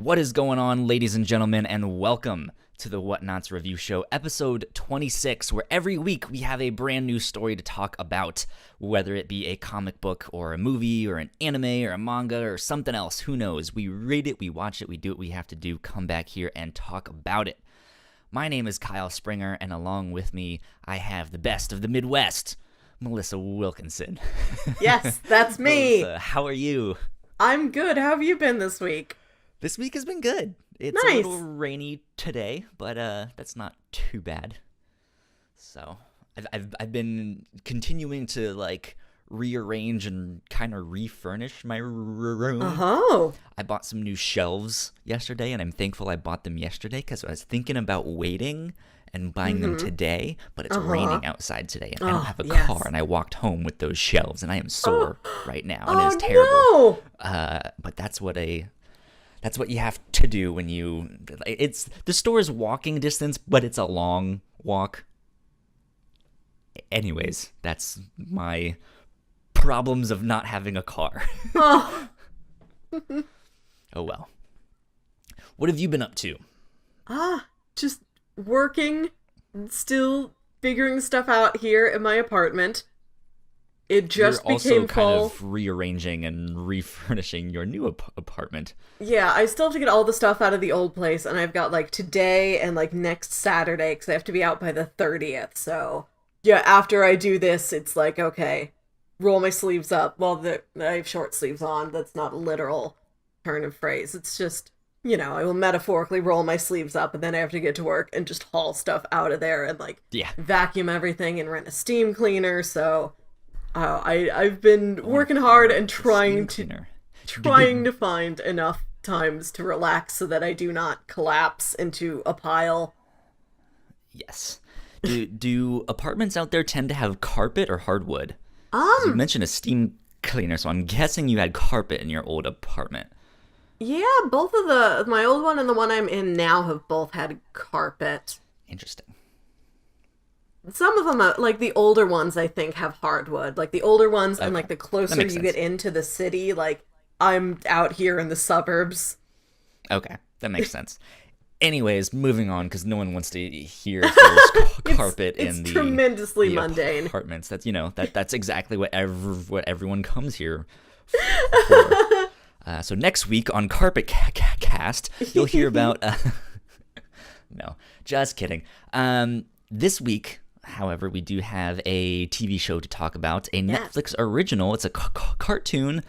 What is going on, ladies and gentlemen, and welcome to the Whatnauts Review Show, episode 26, where every week we have a brand new story to talk about, whether it be a comic book or a movie or an anime or a manga or something else. Who knows? We read it, we watch it, we do what we have to do, come back here and talk about it. My name is Kyle Springer, and along with me, I have the best of the Midwest, Melissa Wilkinson. Yes, that's me. Melissa, how are you? I'm good. How have you been this week? This week has been good. It's nice. A little rainy today, but that's not too bad. So I've been continuing to rearrange and kind of refurnish my room. Oh. I bought some new shelves yesterday, and I'm thankful I bought them yesterday because I was thinking about waiting and buying them today, but it's raining outside today, and I don't have a car, and I walked home with those shelves, and I am sore right now, and it's terrible. No. But that's what you have to do when the store is walking distance, but it's a long walk. Anyways, that's my problems of not having a car. Oh. Oh well. What have you been up to? Just working, still figuring stuff out here in my apartment. It just You're became also kind of rearranging and refurnishing your new apartment. Yeah, I still have to get all the stuff out of the old place, and I've got today and next Saturday because I have to be out by the 30th. So yeah, after I do this, it's okay, roll my sleeves up. Well, I have short sleeves on. That's not a literal turn of phrase. It's just, I will metaphorically roll my sleeves up, and then I have to get to work and just haul stuff out of there and vacuum everything and rent a steam cleaner. So I've been working hard and trying to find enough times to relax so that I do not collapse into a pile. Yes. Do apartments out there tend to have carpet or hardwood? You mentioned a steam cleaner, so I'm guessing you had carpet in your old apartment. Yeah, both of my old one and the one I'm in now have both had carpet. Interesting. Some of them, the older ones, I think, have hardwood. The older ones, and the closer you get into the city, I'm out here in the suburbs. Okay, that makes sense. Anyways, moving on, because no one wants to hear if there's carpet in the tremendously mundane apartments. That's that's exactly what everyone comes here for. So next week on Carpet Cast, you'll hear about. No, just kidding. This week, however, we do have a TV show to talk about, a Netflix original. It's a cartoon,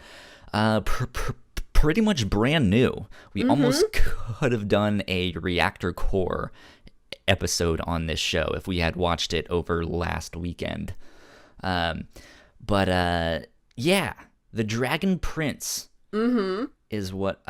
pretty much brand new. We almost could have done a Reactor Core episode on this show if we had watched it over last weekend. But The Dragon Prince is what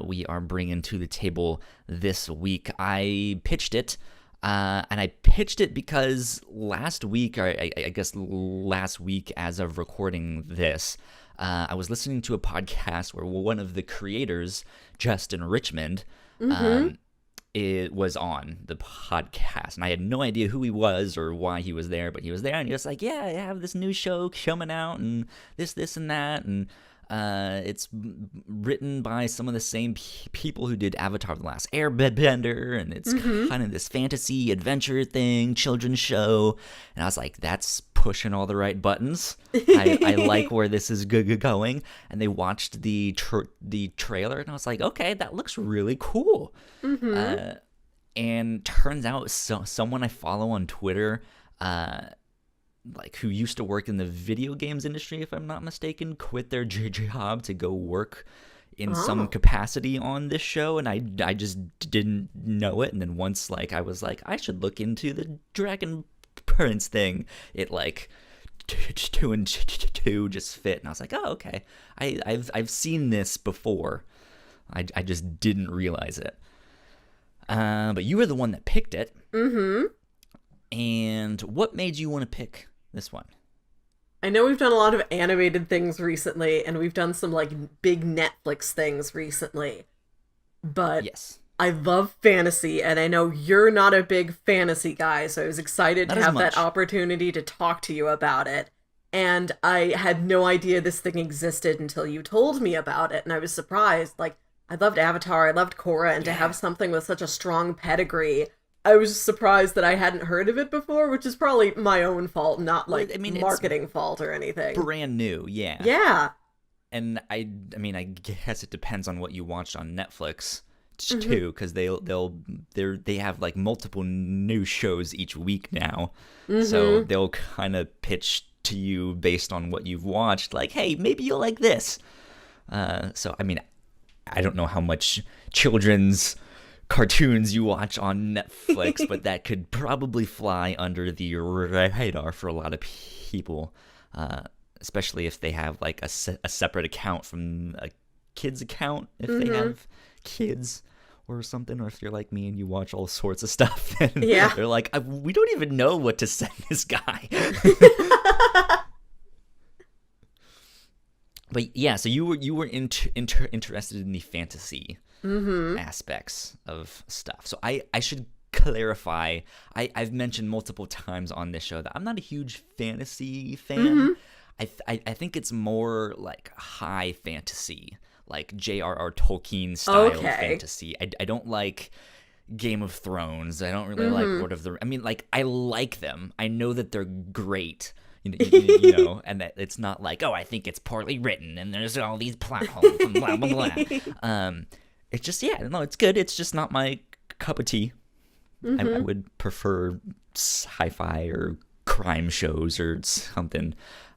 we are bringing to the table this week. I pitched it. And I pitched it because last week, or I guess last week as of recording this, I was listening to a podcast where one of the creators, Justin Richmond, it was on the podcast. And I had no idea who he was or why he was there, but he was there, and he was like, yeah, I have this new show coming out, and this, and that, and it's written by some of the same people who did Avatar the Last Airbender, and it's kind of this fantasy adventure thing, children's show. And I was like, that's pushing all the right buttons. I like where this is going. And they watched the trailer, and I was like, okay, that looks really cool. And turns out someone I follow on Twitter, who used to work in the video games industry, if I'm not mistaken, quit their job to go work in some capacity on this show, and I just didn't know it. And then once I was like, I should look into the Dragon Prince thing, it two and two just fit, and I was like, oh, okay, I've seen this before. I just didn't realize it. But you were the one that picked it. And what made you want to pick this one? I know we've done a lot of animated things recently, and we've done some big Netflix things recently. But yes, I love fantasy, and I know you're not a big fantasy guy, so I was excited to have that opportunity to talk to you about it. And I had no idea this thing existed until you told me about it, and I was surprised. I loved Avatar, I loved Korra, and to Yeah. have something with such a strong pedigree, I was surprised that I hadn't heard of it before, which is probably my own fault, not Well, like I mean, it's marketing fault or anything. brand new, yeah. Yeah. And I mean, I guess it depends on what you watched on Netflix Mm-hmm. too, because they have like multiple new shows each week now, so Mm-hmm. they'll kind of pitch to you based on what you've watched. Like, hey, maybe you'll like this. So I mean, I don't know how much children's cartoons you watch on Netflix, but that could probably fly under the radar for a lot of people, especially if they have like a separate account from a kid's account, if they Mm-hmm. have kids or something, or if you're like me and you watch all sorts of stuff, and Yeah. they're like, we don't even know what to send this guy. But yeah, so you were interested in the fantasy Mm-hmm. aspects of stuff. So I should clarify. I've mentioned multiple times on this show that I'm not a huge fantasy fan. Mm-hmm. I think it's more like high fantasy, like J.R.R. Tolkien style Okay. fantasy. I don't like Game of Thrones. I don't really like Mm-hmm. Lord of the. I mean, like I like them. I know that they're great. And that it's not like, oh, I think it's poorly written and there's all these plot holes and blah blah blah. It's just, yeah, no, it's good. It's just not my cup of tea. I would prefer sci-fi or crime shows or something.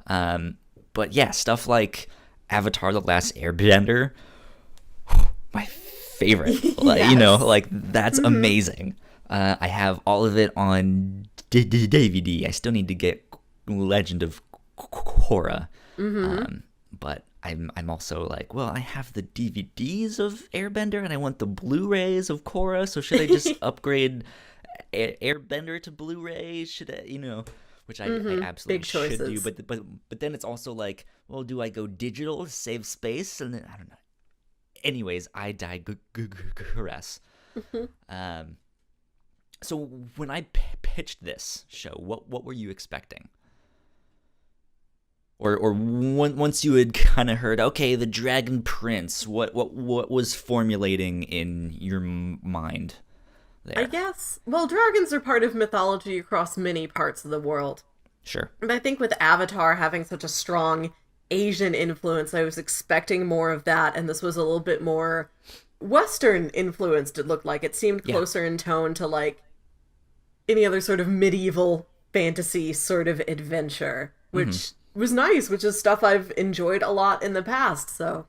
But yeah, stuff like Avatar: The Last Airbender, my favorite. Yes. Like that's amazing. I have all of it on DVD. I still need to get Legend of Korra, but I'm also like, well, I have the DVDs of Airbender and I want the Blu-rays of Korra. So should I just upgrade Airbender to Blu-ray? Should I, which I absolutely Big should do. choices. But then it's also like, well, do I go digital to save space? And then I don't know. Anyways, I digress. So when I pitched this show, what were you expecting? Or once you had kind of heard, okay, the Dragon Prince, what was formulating in your mind I there? guess. Well, dragons are part of mythology across many parts of the world. Sure. And I think with Avatar having such a strong Asian influence, I was expecting more of that, and this was a little bit more Western influenced, it looked like. It seemed Yeah. closer in tone to like any other sort of medieval fantasy sort of adventure, which was nice, which is stuff I've enjoyed a lot in the past. So,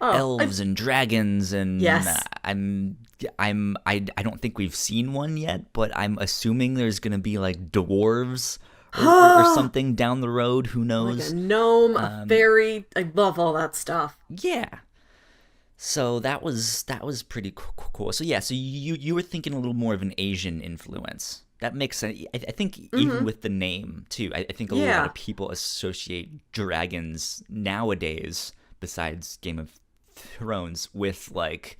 Elves and dragons and Yes. I don't think we've seen one yet, but I'm assuming there's gonna be like dwarves or something down the road. Who like knows? a gnome, a fairy. I love all that stuff. Yeah. So that was pretty cool. So yeah, so you were thinking a little more of an Asian influence. That makes sense. I think even with the name too. I think a Yeah. lot of people associate dragons nowadays, besides Game of Thrones, with like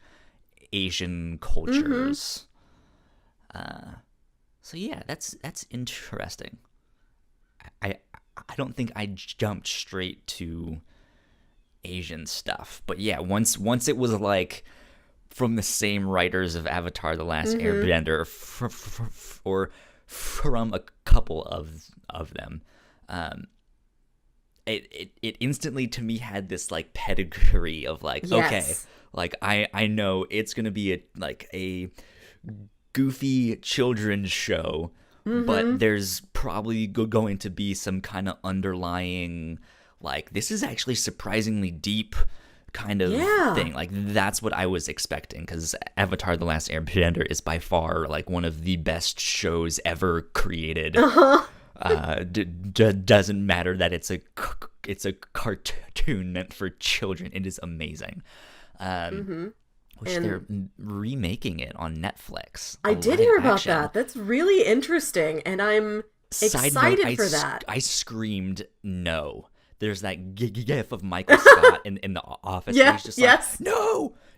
Asian cultures. So yeah, that's interesting. I I don't think I jumped straight to Asian stuff, but yeah, once it was like from the same writers of Avatar: The Last Airbender, or from a couple of them, it instantly to me had this like pedigree of like, okay, Yes. like I know it's gonna be a goofy children's show, but there's probably going to be some kind of underlying, like, this is actually surprisingly deep kind of Yeah. thing. Like, that's what I was expecting, because Avatar: The Last Airbender is by far like one of the best shows ever created. Doesn't matter that it's a cartoon meant for children. It is amazing. Which And- they're remaking it on Netflix. I a did live hear about action. that. That's really interesting, and I'm Side excited note, for that. I screamed no. There's that gif of Michael Scott in the office. Yeah, Where he's just yes. like,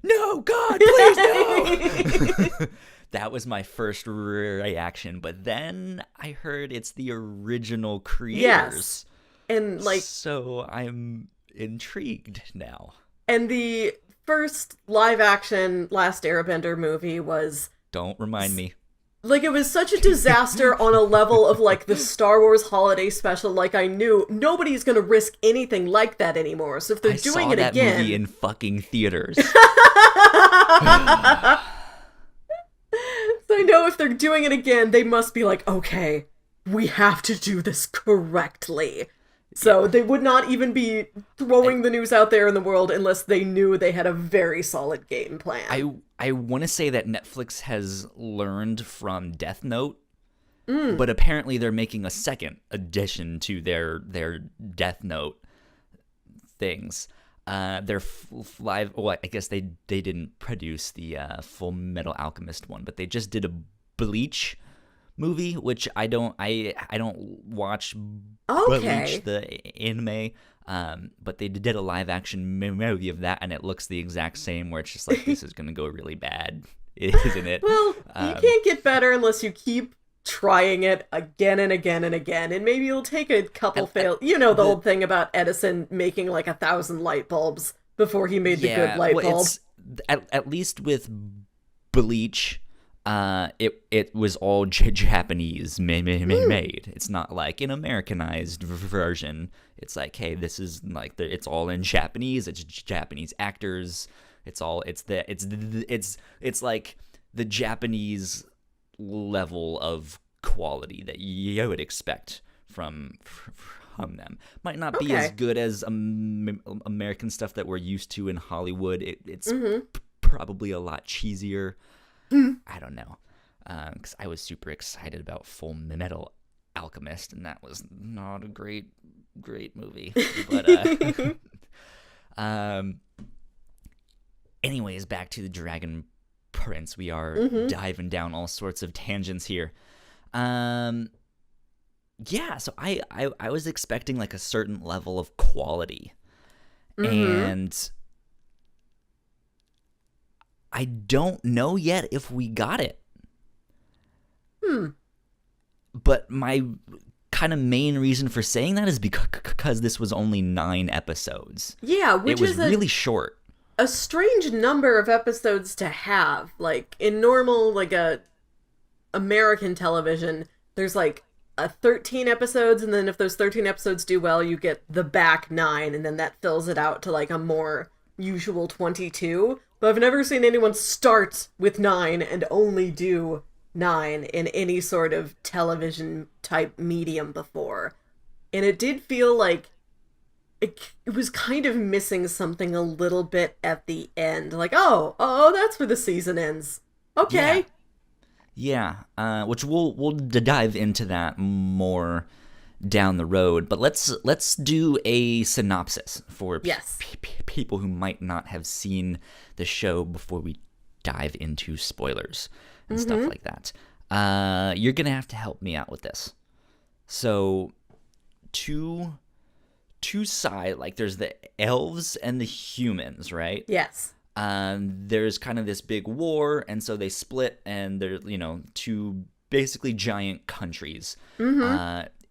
no, God, please no. That was my first reaction. But then I heard it's the original creators. Yes. And like So I'm intrigued now. And the first live-action Last Airbender movie was... Don't remind me. Like, it was such a disaster on a level of, like, the Star Wars holiday special. Like, I knew nobody's gonna risk anything like that anymore. So if they're doing it again... I saw that movie in fucking theaters. So I know if they're doing it again, they must be like, okay, we have to do this correctly. So they would not even be throwing the news out there in the world unless they knew they had a very solid game plan. I want to say that Netflix has learned from Death Note, but apparently they're making a second addition to their Death Note things. Their live, well, I guess they didn't produce the Full Metal Alchemist one, but they just did a Bleach movie, which I don't watch Bleach, the anime, but they did a live action movie of that, and it looks the exact same, where it's just like, this is gonna go really bad, isn't it? Well, you can't get better unless you keep trying it again and again and again, and maybe it'll take a couple fail. You know the old thing about Edison making like 1,000 light bulbs before he made the good light bulb. At least with Bleach, it was all Japanese made. It's not like an Americanized version. It's like, hey, this is like it's all in Japanese. It's Japanese actors. It's like the Japanese level of quality that you would expect from them. Might not be as good as American stuff that we're used to in Hollywood. It's probably a lot cheesier. I don't know, because I was super excited about Full Metal Alchemist, and that was not a great movie. But anyways, back to the Dragon Prince. We are diving down all sorts of tangents here. Yeah, so I was expecting like a certain level of quality, and I don't know yet if we got it. But my kind of main reason for saying that is because this was only 9 episodes. Yeah, which is really short. A strange number of episodes to have. Like, in normal, like, American television, there's, like, 13 episodes, and then if those 13 episodes do well, you get the back 9, and then that fills it out to, like, a more usual 22. But I've never seen anyone start with 9 and only do 9 in any sort of television-type medium before. And it did feel like it was kind of missing something a little bit at the end. Like, oh, that's where the season ends. Okay. Yeah, which we'll dive into that more down the road, but let's do a synopsis for people who might not have seen the show before we dive into spoilers and stuff like that. You're gonna have to help me out with this. So, two sides, like there's the elves and the humans, right? Yes. There's kind of this big war, and so they split, and they're two basically giant countries.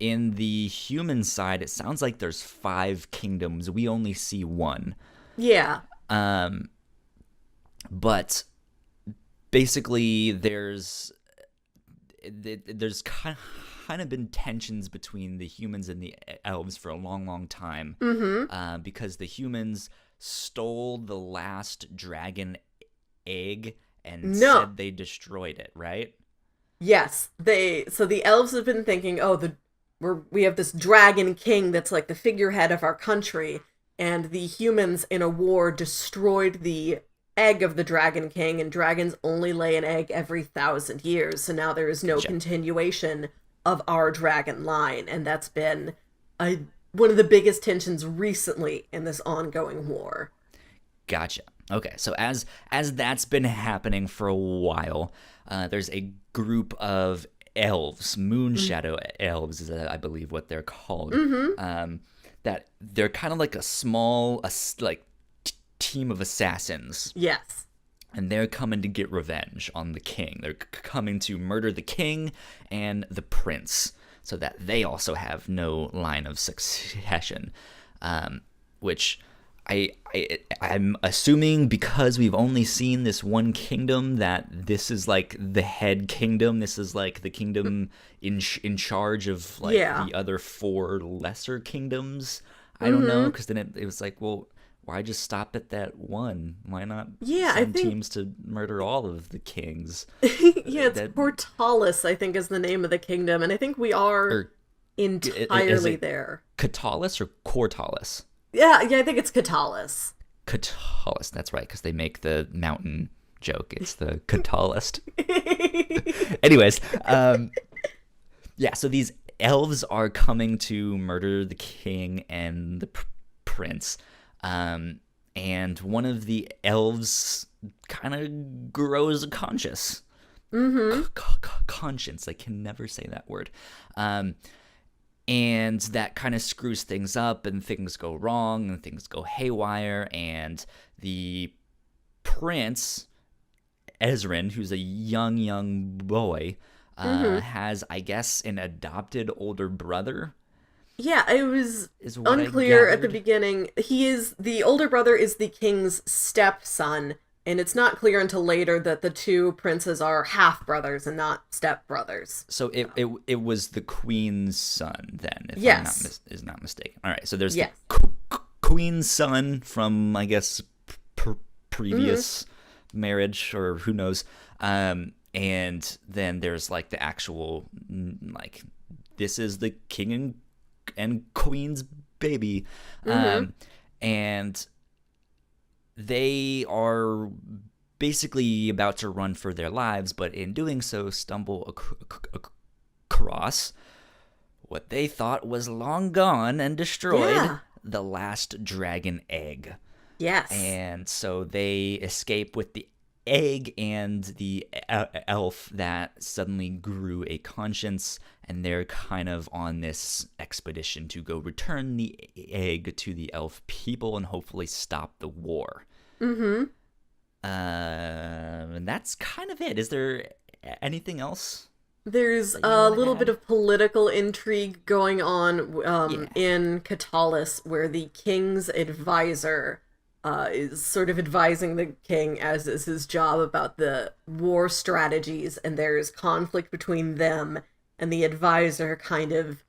In the human side, it sounds like there's 5 kingdoms. We only see 1. Yeah. But basically, there's kind of been tensions between the humans and the elves for a long, long time. Because the humans stole the last dragon egg and said they destroyed it, right? Yes. So the elves have been thinking, we have this dragon king that's like the figurehead of our country, and the humans in a war destroyed the egg of the dragon king, and dragons only lay an egg every 1,000 years, so now there is no continuation of our dragon line, and that's been one of the biggest tensions recently in this ongoing war. Gotcha. Okay, so as that's been happening for a while, there's a group of elves, Moonshadow elves is I believe what they're called, that they're kind of like a small team of assassins. Yes. And they're coming to get revenge on the king. They're coming to murder the king and the prince so that they also have no line of succession, which I'm assuming because we've only seen this one kingdom that this is like the head kingdom. This is like the kingdom in charge of like the other four lesser kingdoms. I don't know, because then it was like, well, why just stop at that one? Why not send teams to murder all of the kings? It's Portalis, I think, is the name of the kingdom, and I think we are entirely there. Catullus or Cortalis? Yeah, I think it's Catullus. Catullus, that's right, because they make the mountain joke. It's the Catullus. Anyways, so these elves are coming to murder the king and the prince. And one of the elves kind of grows a conscience. Conscience. I can never say that word. And that kind of screws things up, and things go wrong, and things go haywire, and the prince, Ezrin, who's a young boy, has, I guess, an adopted older brother. Yeah, it was unclear at the beginning. The older brother is the king's stepson, and it's not clear until later that the two princes are half-brothers and not step-brothers. So it was the queen's son, then, if I'm not mistaken. All right, so there's the queen's son from, I guess, previous marriage, or who knows. And then there's, like, the actual, like, this is the king and queen's baby. And they are basically about to run for their lives, but in doing so stumble across what they thought was long gone and destroyed, the last dragon egg. Yes. And so they escape with the egg and the elf that suddenly grew a conscience, and they're kind of on this expedition to go return the egg to the elf people and hopefully stop the war. And that's kind of it. Is there anything else? There's a little bit of political intrigue going on in Catullus, where the king's advisor is sort of advising the king, as is his job, about the war strategies, and there's conflict between them, and the advisor kind of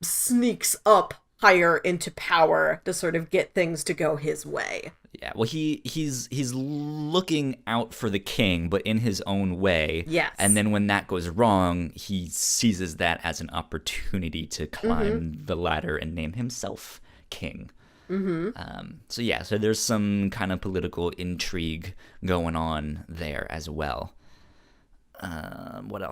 sneaks up higher into power to sort of get things to go his way. Yeah, well, he's looking out for the king, but in his own way. Yes. And then when that goes wrong, he seizes that as an opportunity to climb the ladder and name himself king. So there's some kind of political intrigue going on there as well. What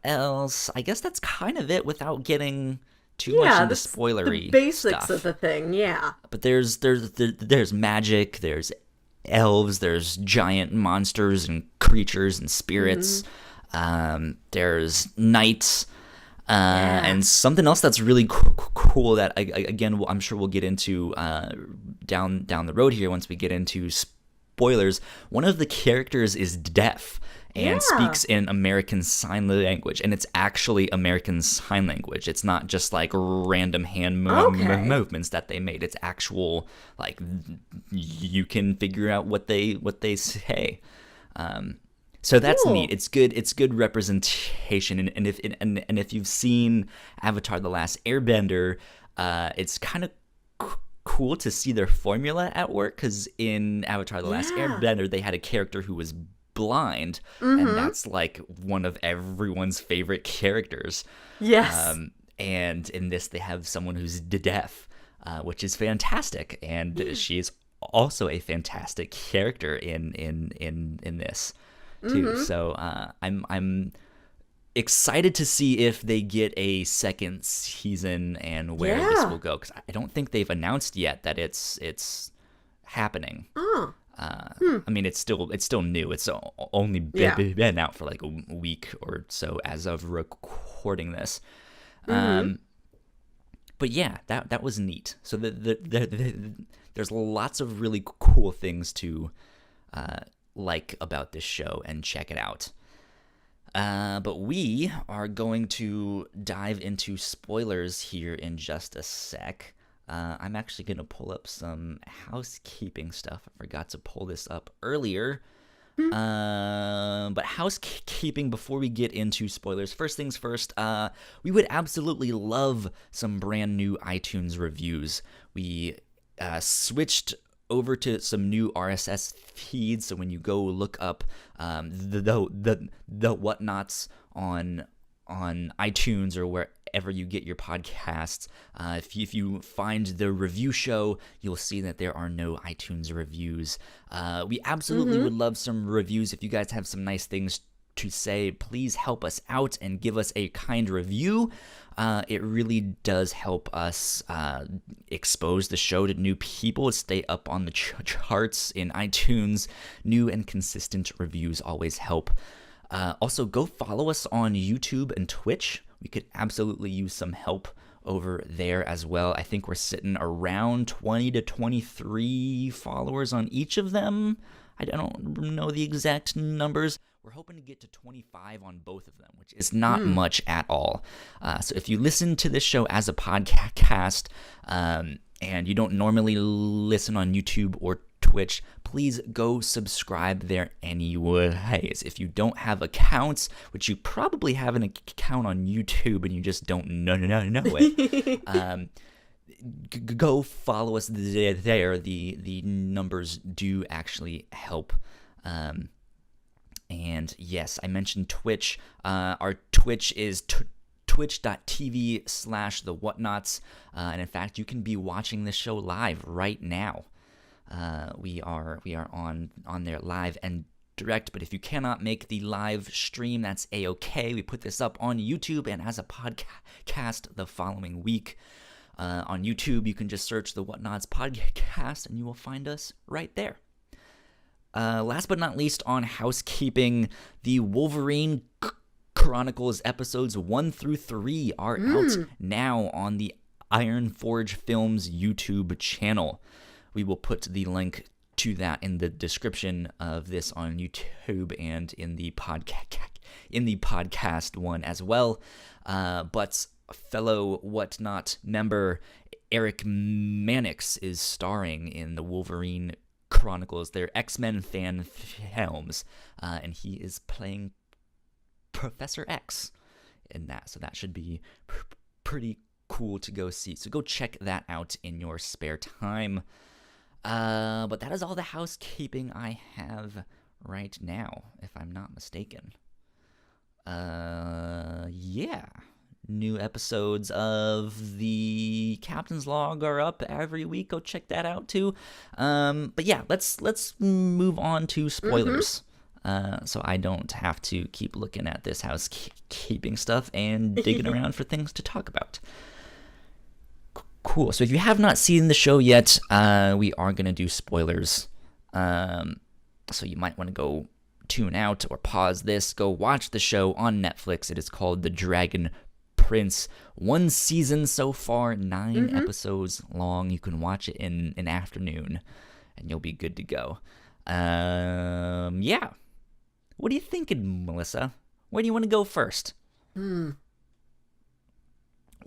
else? I guess that's kind of it without getting too much into spoilery the basics stuff. of the thing, yeah. But there's magic, there's elves, there's giant monsters and creatures and spirits. There's knights. And something else that's really cool that, again, I'm sure we'll get into down the road here once we get into spoilers. One of the characters is deaf and speaks in American Sign Language, and it's actually American Sign Language. It's not just like random hand movements that they made. It's actual, like, you can figure out what they say. So that's neat. It's good. It's good representation. And if you've seen Avatar: The Last Airbender, it's kind of cool to see their formula at work. Because in Avatar: The Last Airbender, they had a character who was blind, and that's like one of everyone's favorite characters. Yes. And in this, they have someone who's deaf, which is fantastic, and she's also a fantastic character in this too. So I'm excited to see if they get a second season and where this will go, because I don't think they've announced yet that it's happening. I mean, it's still new. It's only been out for like a week or so as of recording this. But yeah, that was neat. So there's lots of really cool things to like about this show, and check it out. But we are going to dive into spoilers here in just a sec. I'm actually going to pull up some housekeeping stuff. I forgot to pull this up earlier. But housekeeping before we get into spoilers. First things first, we would absolutely love some brand new iTunes reviews. We switched over to some new RSS feeds, so when you go look up the Whatnauts on iTunes or wherever you get your podcasts, if you find the review show, you'll see that there are no iTunes reviews. We absolutely would love some reviews. If you guys have some nice things to say, please help us out and give us a kind review. It really does help us expose the show to new people, stay up on the charts in iTunes. New and consistent reviews always help. Also, go follow us on YouTube and Twitch. We could absolutely use some help over there as well. I think we're sitting around 20 to 23 followers on each of them. I don't know the exact numbers. We're hoping to get to 25 on both of them, which is not much at all. So if you listen to this show as a podcast and you don't normally listen on YouTube or Twitch, please go subscribe there anyways. If you don't have accounts, which you probably have an account on YouTube and you just don't know it, go follow us there. The numbers do actually help. And yes, I mentioned Twitch. Our Twitch is twitch.tv/the Whatnauts. And in fact, you can be watching this show live right now. We are on there live and direct, but if you cannot make the live stream, that's a-okay. We put this up on YouTube and as a podcast the following week. On YouTube, you can just search the Whatnauts podcast and you will find us right there. Last but not least, on housekeeping, the Wolverine Chronicles episodes 1 through 3 are out now on the Iron Forge Films YouTube channel. We will put the link to that in the description of this on YouTube and in the podcast one as well. But fellow Whatnot member Eric Mannix is starring in the Wolverine Chronicles. They're X-Men fan films, and he is playing Professor X in that. So that should be pretty cool to go see. So go check that out in your spare time. But that is all the housekeeping I have right now, if I'm not mistaken. Yeah. New episodes of the Captain's Log are up every week. Go check that out too. But yeah, let's move on to spoilers. So I don't have to keep looking at this housekeeping stuff and digging around for things to talk about. Cool. So if you have not seen the show yet, we are going to do spoilers. So you might want to go tune out or pause this. Go watch the show on Netflix. It is called The Dragon Prince. 1 season so far, 9 episodes long. You can watch it in an afternoon, and you'll be good to go. Yeah. What are you thinking, Melissa? Where do you want to go first?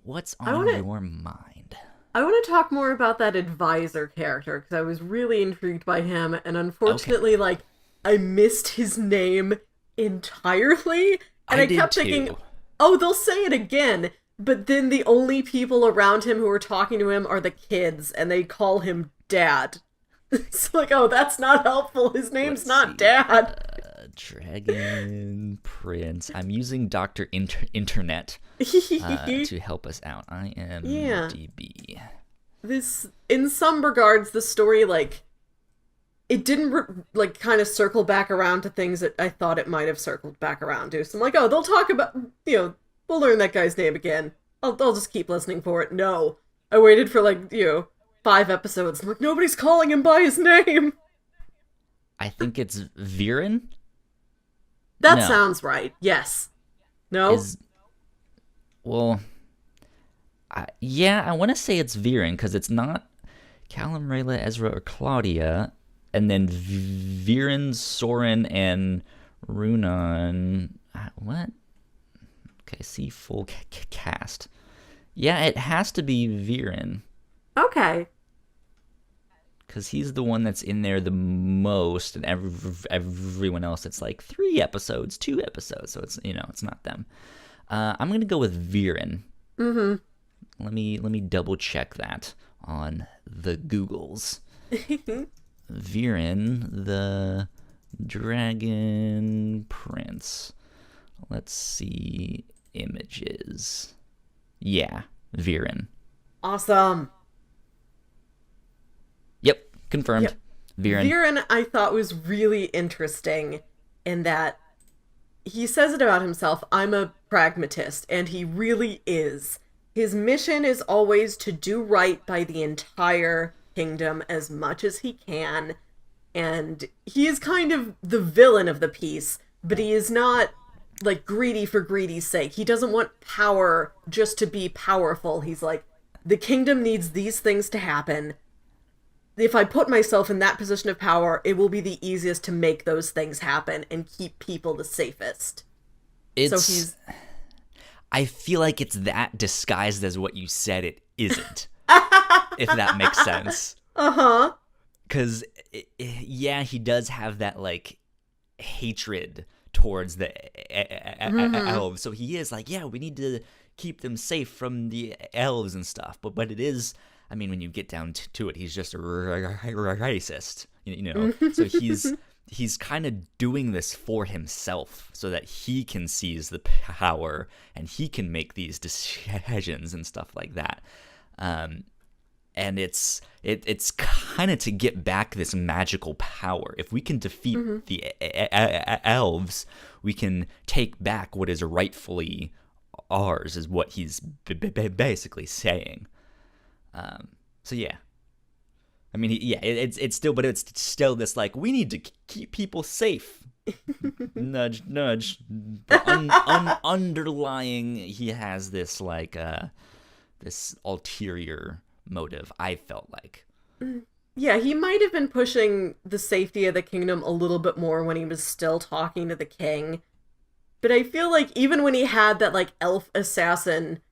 What's on your mind? I want to talk more about that advisor character, because I was really intrigued by him, and unfortunately, I missed his name entirely, and I kept thinking, oh, they'll say it again, but then the only people around him who are talking to him are the kids, and they call him Dad. It's like, oh, that's not helpful. His name's not Dad. Dragon Prince. I'm using Dr. Internet to help us out. IMDb. This, in some regards, the story, it didn't, kind of circle back around to things that I thought it might have circled back around to. So I'm like, oh, they'll talk about, we'll learn that guy's name again. I'll just keep listening for it. No. I waited for, 5 episodes. I'm like, nobody's calling him by his name. I think it's Viren. That sounds right. Yes. No? I want to say it's Viren, because it's not Callum, Rayla, Ezra, or Claudia, and then Viren, Soren, and Runan. What? Okay, see full cast. Yeah, it has to be Viren. Okay. Because he's the one that's in there the most, and everyone else it's like 3 episodes, 2 episodes. So it's it's not them. I'm gonna go with Viren. Mm-hmm. Let me double check that on the Googles. Viren, the Dragon Prince. Let's see images. Yeah, Viren. Awesome. Yep, confirmed. Yep. Viren. Viren, I thought, was really interesting in that he says it about himself, I'm a pragmatist, and he really is. His mission is always to do right by the entire kingdom as much as he can, and he is kind of the villain of the piece, but he is not, like, greedy for greedy's sake. He doesn't want power just to be powerful. He's like, the kingdom needs these things to happen. If I put myself in that position of power, it will be the easiest to make those things happen and keep people the safest. I feel like it's that disguised as what you said it isn't. If that makes sense. Uh-huh. Because, yeah, he does have that, like, hatred towards the elves. So he is like, yeah, we need to keep them safe from the elves and stuff. But it is... I mean, when you get down to it, he's just a racist, So he's kind of doing this for himself so that he can seize the power and he can make these decisions and stuff like that. And it's kind of to get back this magical power. If we can defeat the elves, we can take back what is rightfully ours, is what he's basically saying. So yeah, I mean, it's still this, like, we need to keep people safe. Nudge, nudge. But underlying, he has this, like, this ulterior motive, I felt like. Yeah, he might have been pushing the safety of the kingdom a little bit more when he was still talking to the king. But I feel like even when he had that, like, elf assassin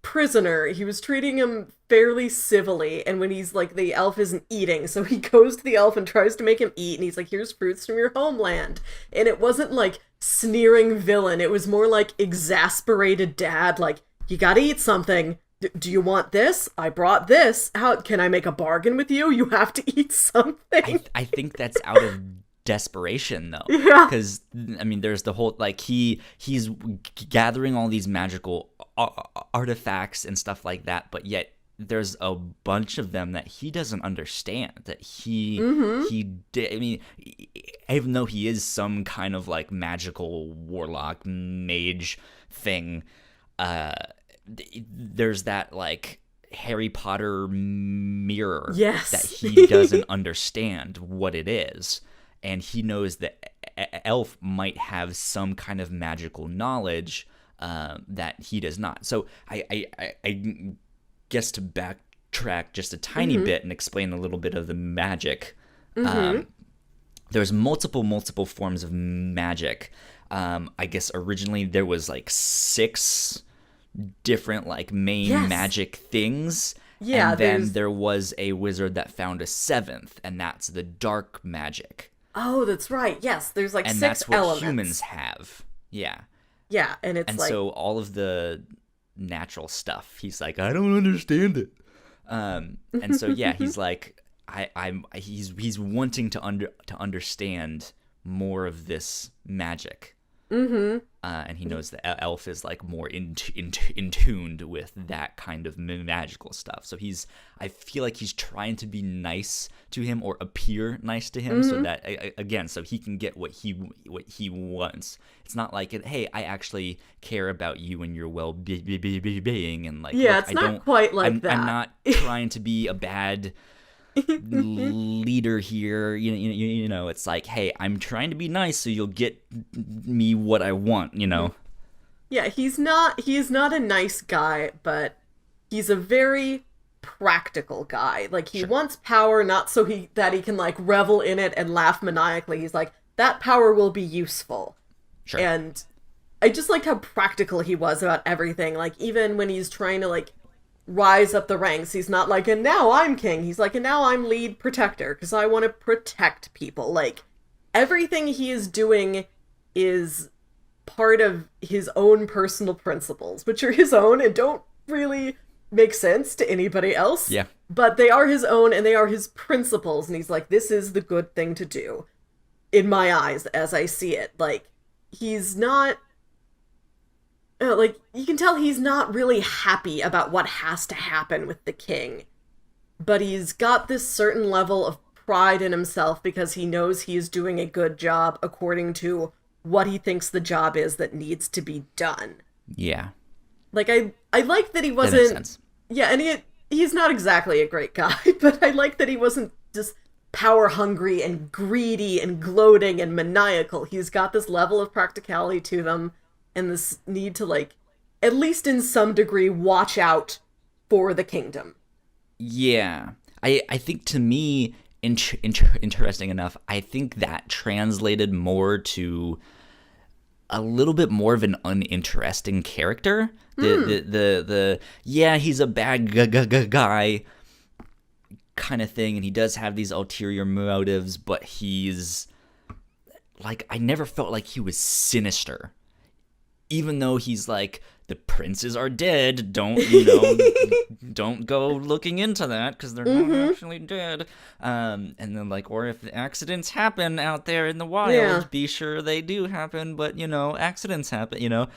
prisoner, he was treating him fairly civilly, and when he's like, the elf isn't eating, so he goes to the elf and tries to make him eat, and he's like, here's fruits from your homeland. And it wasn't like sneering villain, it was more like exasperated dad, like, you gotta eat something. Do you want this? I brought this. How can I make a bargain with you? You have to eat something. I think that's out of desperation, though. Yeah. Because, I mean, there's the whole, like, he's gathering all these magical artifacts and stuff like that, but yet there's a bunch of them that he doesn't understand, that I mean, even though he is some kind of, like, magical warlock mage thing, there's that, like, Harry Potter mirror that he doesn't understand what it is, and he knows that elf might have some kind of magical knowledge that he does not. So I guess to backtrack just a tiny bit and explain a little bit of the magic. There's multiple forms of magic. I guess originally there was like 6 different, like, main magic things. Yeah, and then there was a wizard that found a 7th, and that's the dark magic. Oh, that's right. Yes, there's like 6 elements. And that's what humans have. Yeah. Yeah, and so all of the natural stuff, he's like, I don't understand it. And so yeah, he's like, he's wanting to understand more of this magic. And he knows that elf is, like, more in tuned with that kind of magical stuff. So I feel like he's trying to be nice to him, or appear nice to him, so that, again, so he can get what he wants. It's not like, hey, I actually care about you and your well-being, and, like, yeah, it's not quite like that. I'm not trying to be a bad leader here, you know, it's like, hey, I'm trying to be nice so you'll get me what I want, Yeah, he is not a nice guy, but he's a very practical guy. Like, he wants power not so that he can, like, revel in it and laugh maniacally. He's like, that power will be useful. And I just liked how practical he was about everything. Like, even when he's trying to, like, rise up the ranks. He's not like, and now I'm king. He's like, and now I'm lead protector because I want to protect people. Like, everything he is doing is part of his own personal principles, which are his own and don't really make sense to anybody else. Yeah. But they are his own and they are his principles. And he's like, this is the good thing to do in my eyes as I see it. Like, he's not... like, you can tell he's not really happy about what has to happen with the king. But he's got this certain level of pride in himself because he knows he is doing a good job according to what he thinks the job is that needs to be done. Yeah. Like, I like that he wasn't... That makes sense. Yeah, and he's not exactly a great guy, but I like that he wasn't just power-hungry and greedy and gloating and maniacal. He's got this level of practicality to them and this need to, like, at least in some degree, watch out for the kingdom. Yeah. I think to me, interesting enough, I think that translated more to a little bit more of an uninteresting character. The yeah, he's a bad guy kind of thing, and he does have these ulterior motives, but he's like, I never felt like he was sinister. Even though he's like, the princes are dead, don't don't go looking into that because they're not actually dead. And then like, or if accidents happen out there in the wild, be sure they do happen, but accidents happen,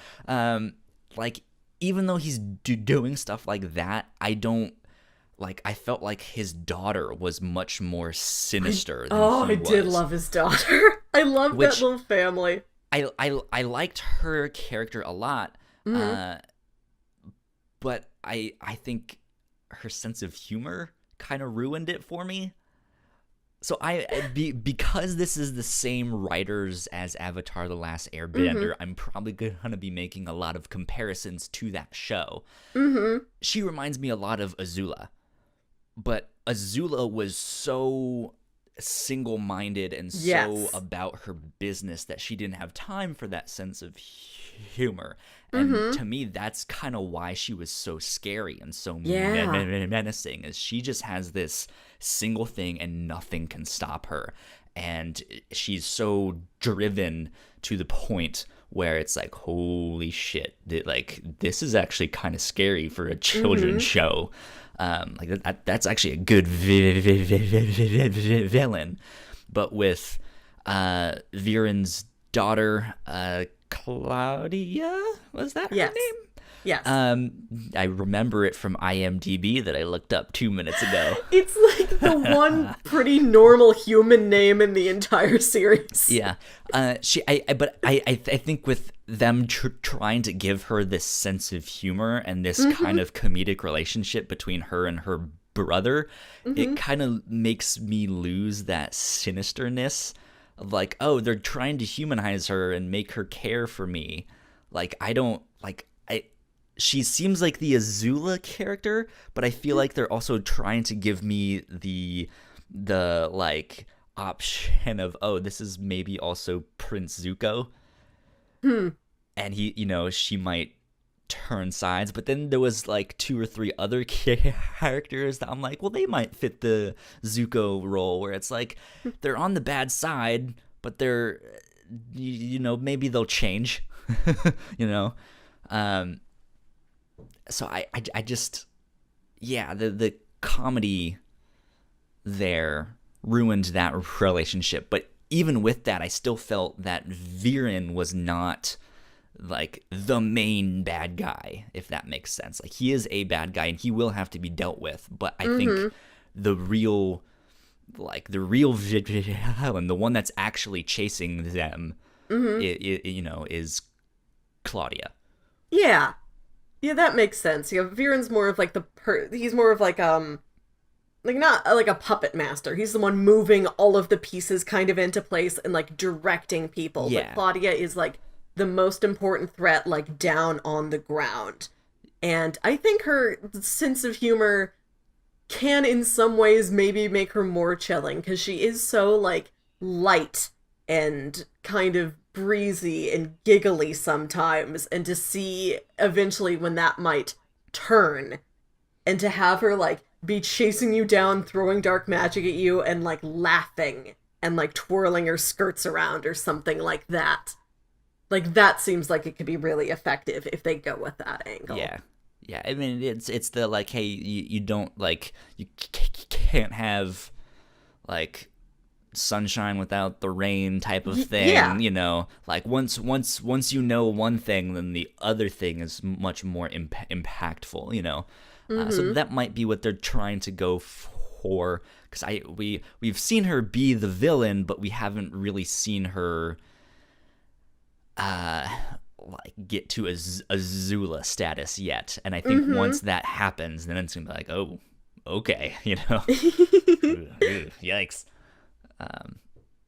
like, even though he's doing stuff like that, I felt like his daughter was much more sinister than he was. I did love his daughter. I love that little family. I liked her character a lot, but I think her sense of humor kind of ruined it for me. So because this is the same writers as Avatar the Last Airbender, I'm probably going to be making a lot of comparisons to that show. She reminds me a lot of Azula, but Azula was so single-minded and so about her business that she didn't have time for that sense of humor. And to me, that's kind of why she was so scary and so menacing, is she just has this single thing and nothing can stop her. And she's so driven to the point where it's like, holy shit, like, this is actually kind of scary for a children's show. Like, that's actually a good villain. But with Viren's daughter, Claudia, was that her name? Yes. I remember it from IMDb that I looked up 2 minutes ago. It's like the one pretty normal human name in the entire series. Yeah. I think with them trying to give her this sense of humor and this kind of comedic relationship between her and her brother, it kind of makes me lose that sinisterness of like, oh, they're trying to humanize her and make her care for me. Like, she seems like the Azula character, but I feel like they're also trying to give me the like option of, oh, this is maybe also Prince Zuko. And she might turn sides, but then there was like 2 or 3 other characters that I'm like, well, they might fit the Zuko role, where it's like they're on the bad side, but they're, maybe they'll change, So I just, the comedy there ruined that relationship. But even with that, I still felt that Viren was not like the main bad guy, if that makes sense. Like, he is a bad guy and he will have to be dealt with. But I think the real villain, the one that's actually chasing them, is Claudia. Yeah, that makes sense. Viren's more of like he's more of like not like a puppet master. He's the one moving all of the pieces kind of into place and like directing people. Yeah. But Claudia is like the most important threat, like down on the ground. And I think her sense of humor can in some ways maybe make her more chilling, because she is so like light and kind of breezy and giggly sometimes, and to see eventually when that might turn and to have her, like, be chasing you down, throwing dark magic at you, and, like, laughing and, like, twirling her skirts around or something like that. Like, that seems like it could be really effective if they go with that angle. Yeah. Yeah, I mean, it's the, like, hey, you don't, like, you can't have, like, sunshine without the rain type of thing, yeah. you know? Like, once you know one thing, then the other thing is much more impactful, you know? So that might be what they're trying to go for, because we've seen her be the villain, but we haven't really seen her like get to a Zula status yet. And I think once that happens, then it's gonna be like, oh, okay, you know. Yikes.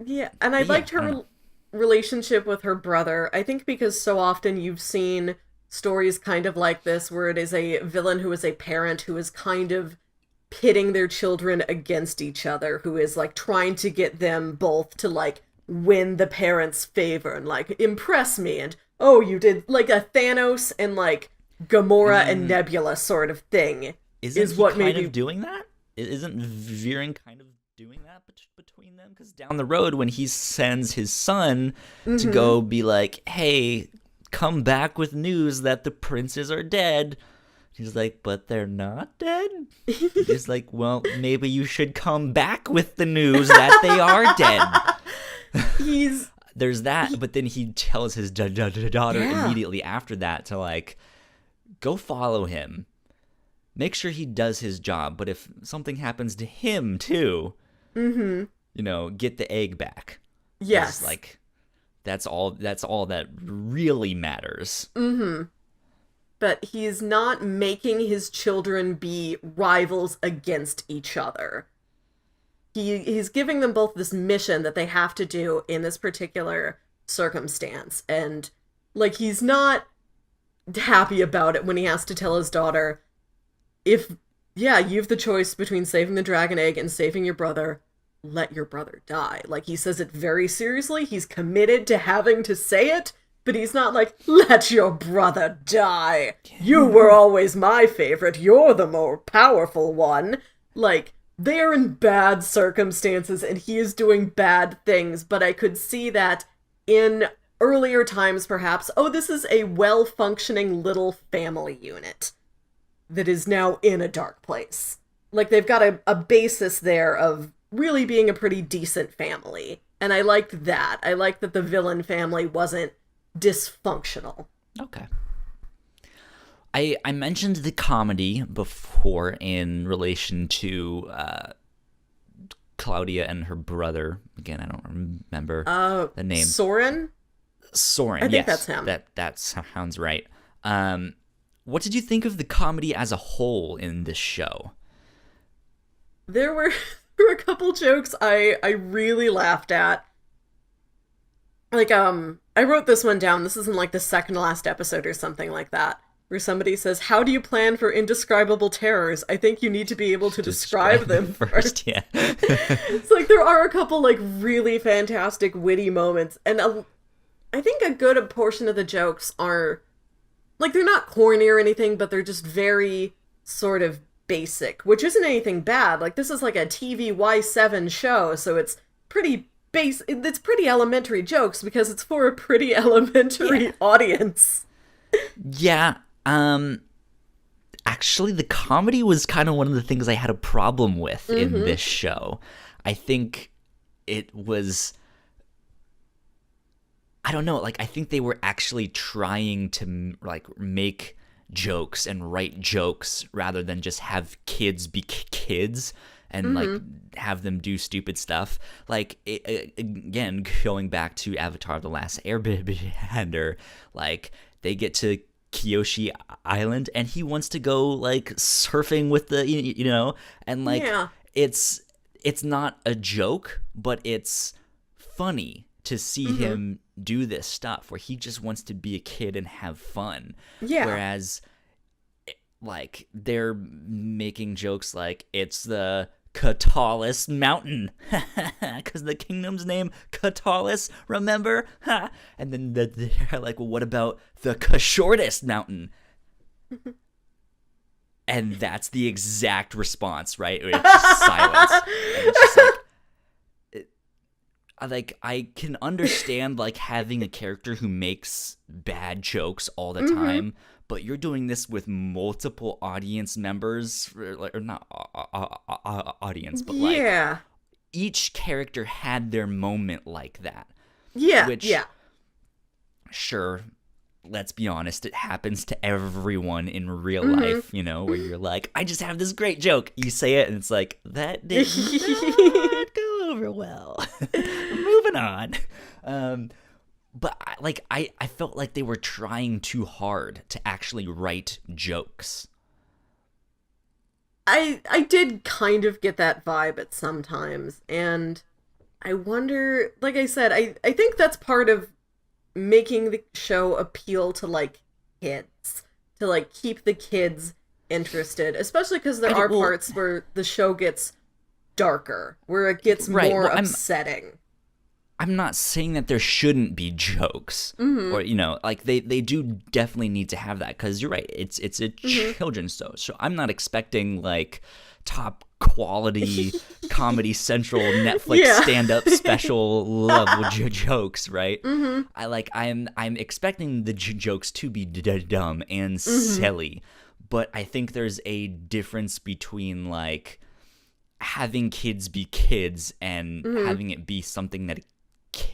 Yeah, and I liked her relationship with her brother. I think because so often you've seen stories kind of like this, where it is a villain who is a parent who is kind of pitting their children against each other, who is, like, trying to get them both to, like, win the parents' favor and, like, impress me, and, oh, you did, like, a Thanos and, like, Gamora and Nebula sort of thing. Isn't he kind of doing that? Isn't Viren kind of doing that between them? Because down the road, when he sends his son to go be like, hey, come back with news that the princes are dead, he's like, but they're not dead? He's like, well, maybe you should come back with the news that they are dead. There's that, but then he tells his daughter immediately after that to, like, go follow him. Make sure he does his job, but if something happens to him too, you know, get the egg back. Yes. Like, that's all that really matters. But he's not making his children be rivals against each other. He's giving them both this mission that they have to do in this particular circumstance. And, like, he's not happy about it when he has to tell his daughter, you have the choice between saving the dragon egg and saving your brother, let your brother die. Like, he says it very seriously. He's committed to having to say it, but he's not like, let your brother die. You were always my favorite. You're the more powerful one. Like, they are in bad circumstances, and he is doing bad things, but I could see that in earlier times, perhaps, oh, this is a well-functioning little family unit that is now in a dark place. Like, they've got a basis there of really being a pretty decent family, and I liked that. I liked that the villain family wasn't dysfunctional. Okay. I mentioned the comedy before in relation to Claudia and her brother. Again, I don't remember the name. Soren? Soren, I think that's him. That sounds right. What did you think of the comedy as a whole in this show? There were a couple jokes I really laughed at. Like, I wrote this one down. This is in, like, the second to last episode or something like that, where somebody says, how do you plan for indescribable terrors? I think you need to be able to describe them first. Yeah. It's like, there are a couple, like, really fantastic, witty moments, and I think a good portion of the jokes are, like, they're not corny or anything, but they're just very sort of basic, which isn't anything bad. Like, this is like a TV Y7 show, so it's pretty it's pretty elementary jokes because it's for a pretty elementary audience. Yeah. Actually, the comedy was kind of one of the things I had a problem with in this show. I think it was, I don't know, like, I think they were actually trying to, like, make jokes and write jokes rather than just have kids be kids and like have them do stupid stuff. Like, again, going back to Avatar the Last Airbender, like, they get to Kyoshi Island and he wants to go, like, surfing with the, you know, and, like, it's not a joke, but it's funny to see him do this stuff where he just wants to be a kid and have fun. Yeah. Whereas, like, they're making jokes like, it's the Catullus Mountain, because the kingdom's name Catullus, remember? And then they're like, well, what about the shortest mountain? And that's the exact response, right? It's just silence. And it's just I can understand like having a character who makes bad jokes all the time, but you're doing this with multiple audience members, or not audience, but like each character had their moment like that. Yeah, which, sure, let's be honest, it happens to everyone in real life, you know, where you're like, I just have this great joke. You say it, and it's like, that did not go over well. Moving on. But I felt like they were trying too hard to actually write jokes. I did kind of get that vibe at some times, and I wonder, like I said, I think that's part of making the show appeal to, like, kids, to, like, keep the kids interested, especially because there are parts where the show gets darker, where it gets more upsetting. I'm not saying that there shouldn't be jokes, or, you know, like, they do definitely need to have that, because you're right, it's a children's show, so I'm not expecting, like, top quality Comedy Central Netflix stand-up special level jokes, right? I'm expecting the jokes to be dumb and silly, but I think there's a difference between, like, having kids be kids and having it be something that a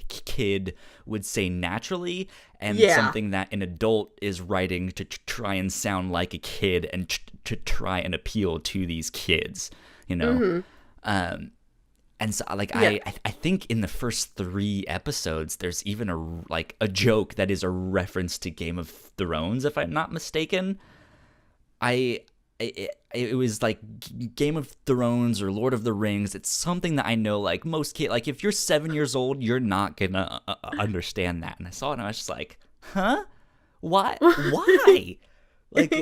kid would say naturally, and something that an adult is writing to try and sound like a kid and to try and appeal to these kids, you know? And so, like, I think in the first 3 episodes, there's even a joke that is a reference to Game of Thrones, if I'm not mistaken. It was like Game of Thrones or Lord of the Rings. It's something that I know, like, most kids, like, if you're 7 years old, you're not gonna understand that. And I saw it and I was just like, huh? Why? Like,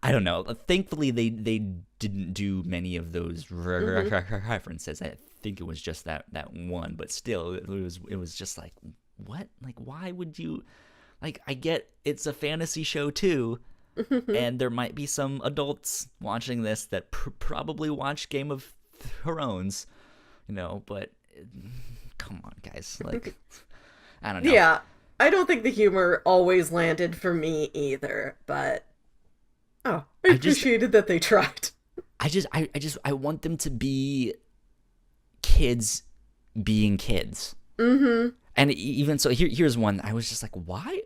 I don't know. Thankfully, they didn't do many of those references. I think it was just that one, but still, it was just like, what? Like, why would you? Like, I get it's a fantasy show too, and there might be some adults watching this that probably watch Game of Thrones, you know. But come on, guys. Like, I don't know. Yeah, I don't think the humor always landed for me either, but. Oh, I appreciated that they tried. I want them to be kids being kids. And even so, here's one. I was just like, why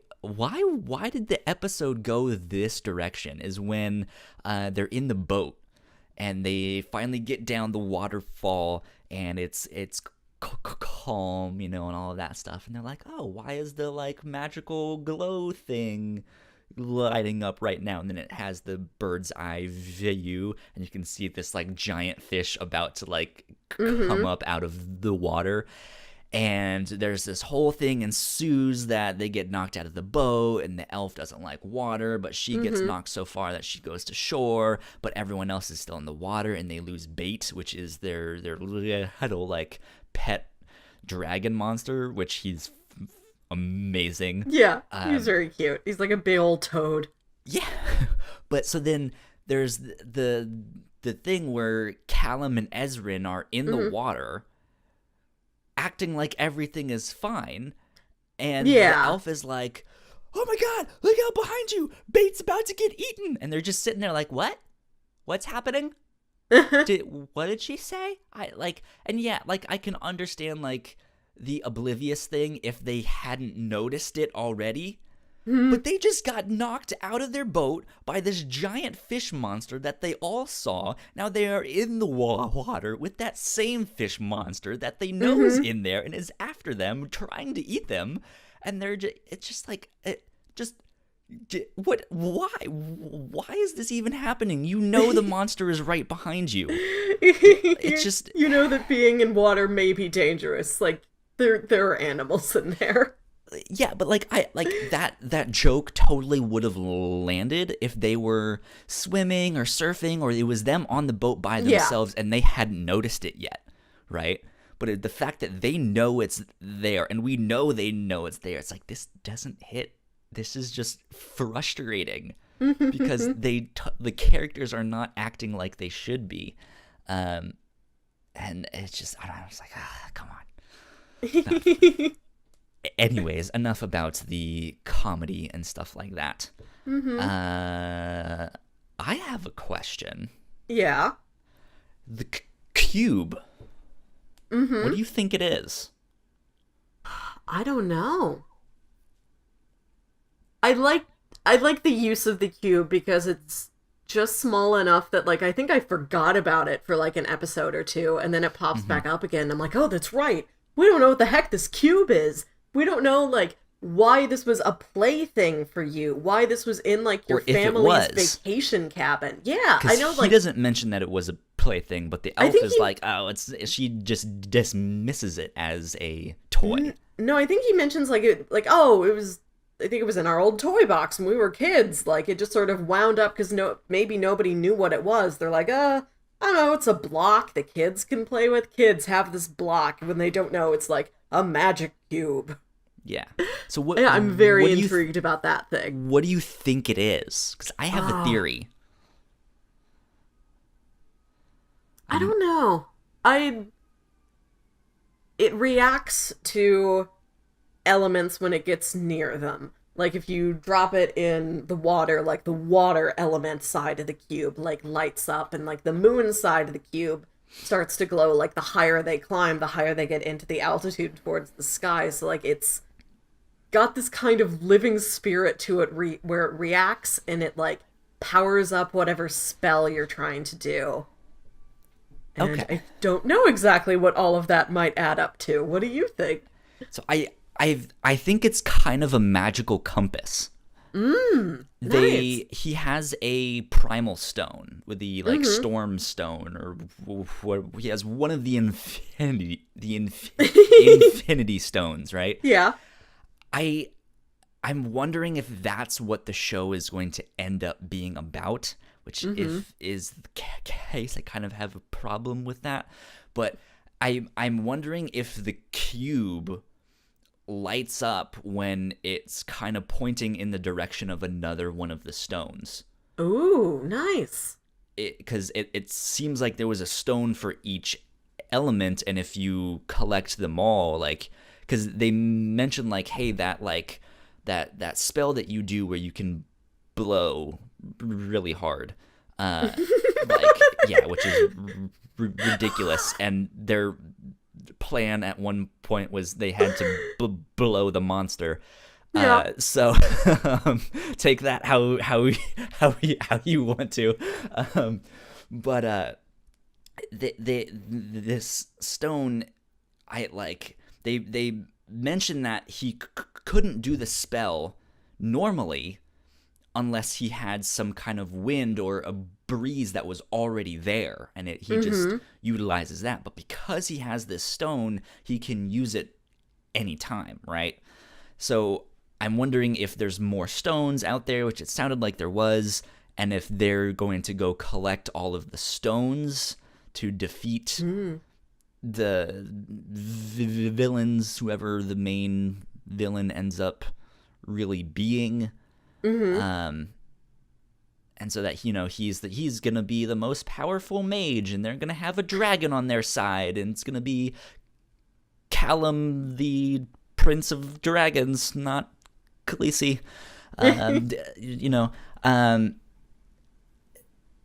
did the episode go this direction? Is when they're in the boat and they finally get down the waterfall and it's calm, you know, and all of that stuff. And they're like, oh, why is the, like, magical glow thing lighting up right now? And then it has the bird's eye view, and you can see this, like, giant fish about to, like, come up out of the water. And there's this whole thing ensues that they get knocked out of the boat, and the elf doesn't like water, but she gets knocked so far that she goes to shore, but everyone else is still in the water, and they lose bait, which is their little, like, pet dragon monster, which he's amazing. Yeah, he's very cute. He's like a big old toad. Yeah. But so then there's the thing where Callum and Ezrin are in the water acting like everything is fine, and the elf is like, oh my god, look out behind you, bait's about to get eaten. And they're just sitting there like, what's happening? What did she say? I can understand, like, the oblivious thing if they hadn't noticed it already, but they just got knocked out of their boat by this giant fish monster that they all saw. Now they are in the water with that same fish monster that they know is in there and is after them, trying to eat them, and it's just like, what? Why is this even happening? You know the monster is right behind you. It's just, you know that being in water may be dangerous. Like, there are animals in there. Yeah, but that joke totally would have landed if they were swimming or surfing, or it was them on the boat by themselves and they hadn't noticed it yet, right? But the fact that they know it's there and we know they know it's there, it's like, this doesn't hit. This is just frustrating. because the characters are not acting like they should be. And it's just, I don't know, it's like, come on. Anyways, enough about the comedy and stuff like that. I have a question. Yeah. The cube. What do you think it is? I don't know. I like the use of the cube because it's just small enough that, like, I think I forgot about it for like an episode or two, and then it pops back up again. And I'm like, oh, that's right. We don't know what the heck this cube is. We don't know, like, why this was a plaything for you, why this was in, like, your family's vacation cabin. Yeah, I know, like... He doesn't mention that it was a plaything, but the elf is like, she just dismisses it as a toy. No, I think he mentions, like, it was... I think it was in our old toy box when we were kids. Like, it just sort of wound up because maybe nobody knew what it was. They're like, I don't know, it's a block the kids can play with. Kids have this block when they don't know it's, like, a magic cube. Yeah. So what? Yeah, I'm very intrigued about that thing. What do you think it is? Because I have a theory. I don't know. It reacts to elements when it gets near them. Like, if you drop it in the water, like, the water element side of the cube, like, lights up, and, like, the moon side of the cube starts to glow. Like, the higher they climb, the higher they get into the altitude towards the sky. So, like, it's got this kind of living spirit to it where it reacts and it, like, powers up whatever spell you're trying to do. And okay. I don't know exactly what all of that might add up to. What do you think? So I think it's kind of a magical compass. Nice. He has a primal stone with the, like, storm stone, or he has one of the infinity stones, right? Yeah. I'm wondering if that's what the show is going to end up being about, which if is the case, I kind of have a problem with that. But I'm wondering if the cube lights up when it's kind of pointing in the direction of another one of the stones. Ooh, nice. Because it seems like there was a stone for each element, and if you collect them all, like, because they mentioned, like, hey, that, like, that spell that you do where you can blow really hard, like, yeah, which is ridiculous. And their plan at one point was they had to blow the monster. Yeah. So take that how you want to, but this stone, they mentioned that he couldn't do the spell normally unless he had some kind of wind or a breeze that was already there, and he just utilizes that. But because he has this stone, he can use it anytime, right? So I'm wondering if there's more stones out there, which it sounded like there was, and if they're going to go collect all of the stones to defeat the villains, whoever the main villain ends up really being. And so that, you know, he's gonna be the most powerful mage, and they're gonna have a dragon on their side, and it's gonna be Callum, the Prince of Dragons, not Khaleesi. You know,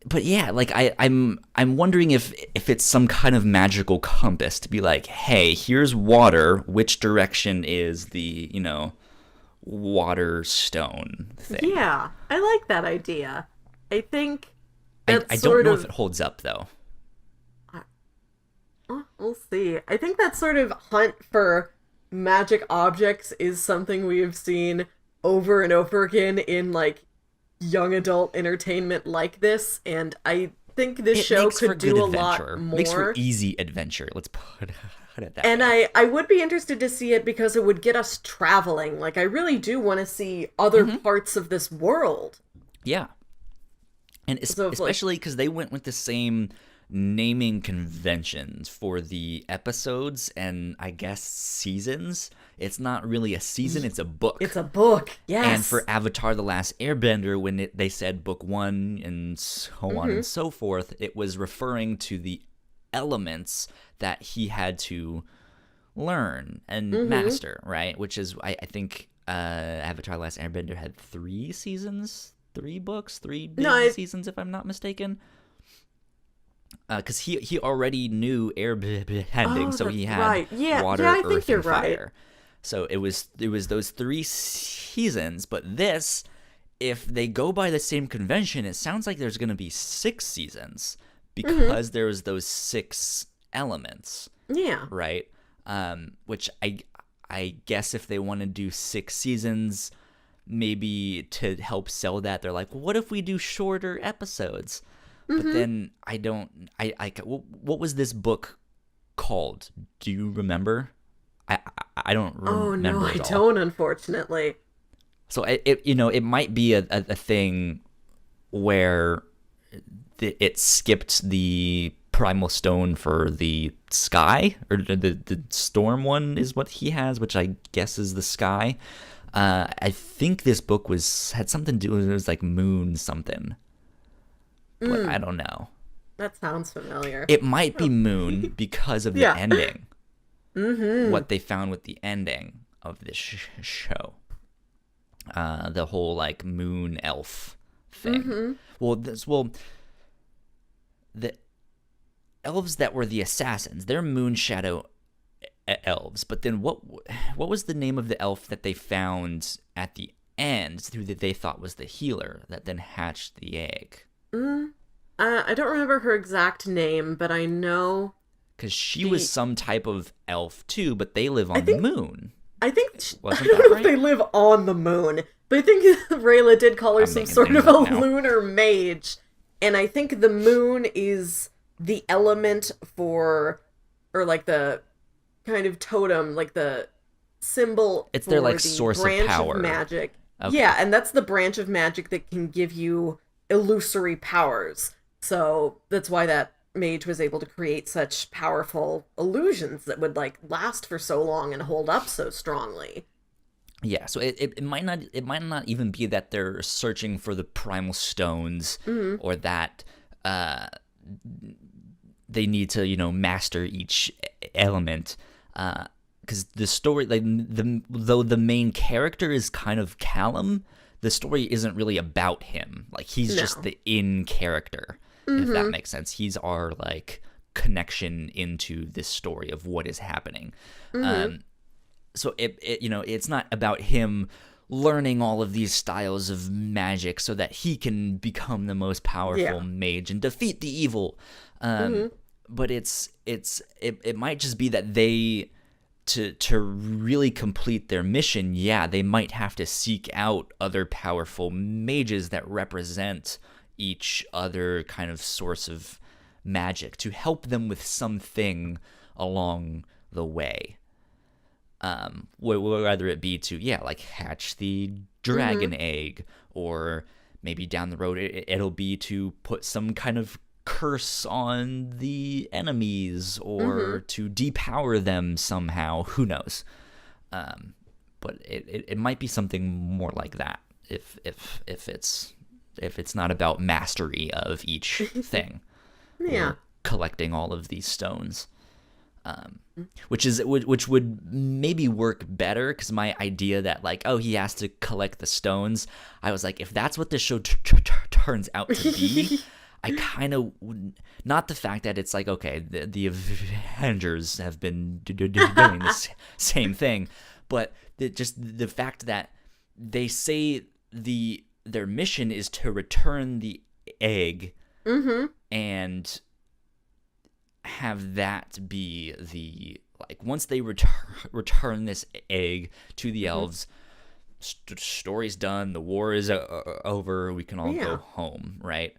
but yeah, like I'm wondering if it's some kind of magical compass to be like, hey, here's water. Which direction is the, you know, water stone thing? Yeah, I like that idea. I think I don't know if it holds up, though. We'll see. I think that sort of hunt for magic objects is something we have seen over and over again in, like, young adult entertainment like this, and I think this show could do a lot more. Makes for easy adventure. Let's put it that and way. I would be interested to see it because it would get us traveling. Like, I really do want to see other parts of this world. Yeah. And especially because they went with the same naming conventions for the episodes and I guess seasons. It's not really a season, it's a book. It's a book, yes. And for Avatar the Last Airbender, when they said book 1 and so on and so forth, it was referring to the elements that he had to learn and master, right? Which is, I think Avatar the Last Airbender had 3 seasons, 3 books, 3 big seasons, if I'm not mistaken. Because he already knew airbending, so he had water, earth, and fire. Right. So it was those 3 seasons. But this, if they go by the same convention, it sounds like there's going to be 6 seasons because there's those 6 elements. Yeah. Right. Which I guess if they want to do 6 seasons, maybe to help sell that, they're like, well, what if we do shorter episodes? But then what was this book called? Do you remember? I don't remember. Oh no, I don't, unfortunately. So it might be a thing where it skipped the primal stone for the sky, or the storm one is what he has, which I guess is the sky. I think this book had something to do with, it was like moon something. But I don't know. That sounds familiar. It might be moon because of the ending. What they found with the ending of this show. The whole like moon elf thing. Well, the elves that were the assassins, they're moon shadow elves. But then what was the name of the elf that they found at the end, who they thought was the healer that then hatched the egg? I don't remember her exact name, but I know... Because she was some type of elf too, but they live on the moon. I think... I don't know if they live on the moon, but I think Rayla did call her some sort of a lunar mage. And I think the moon is the element for... Or like the kind of totem, like the symbol. It's their like source of power. Of magic. Okay. Yeah, and that's the branch of magic that can give you illusory powers. So that's why that mage was able to create such powerful illusions that would like last for so long and hold up so strongly. Yeah, so it might not even be that they're searching for the primal stones or that they need to master each element. Because the story, like though the main character is kind of Callum, the story isn't really about him. Like he's just the in character, if that makes sense. He's our like connection into this story of what is happening. So it's not about him learning all of these styles of magic so that he can become the most powerful mage and defeat the evil. But it might just be that they to really complete their mission, they might have to seek out other powerful mages that represent each other kind of source of magic to help them with something along the way. Whether it be to like hatch the dragon egg, or maybe down the road it'll be to put some kind of curse on the enemies, or to depower them somehow. Who knows? But it might be something more like that if it's not about mastery of each thing. Or collecting all of these stones. Which would maybe work better, because my idea that like, he has to collect the stones, I was like, if that's what this show turns out to be, I kind of not the fact that it's like, okay, the Avengers have been doing the same thing, but just the fact that they say their mission is to return the egg and have that be the, like, once they return this egg to the elves, story's done, the war is over, we can all go home, right?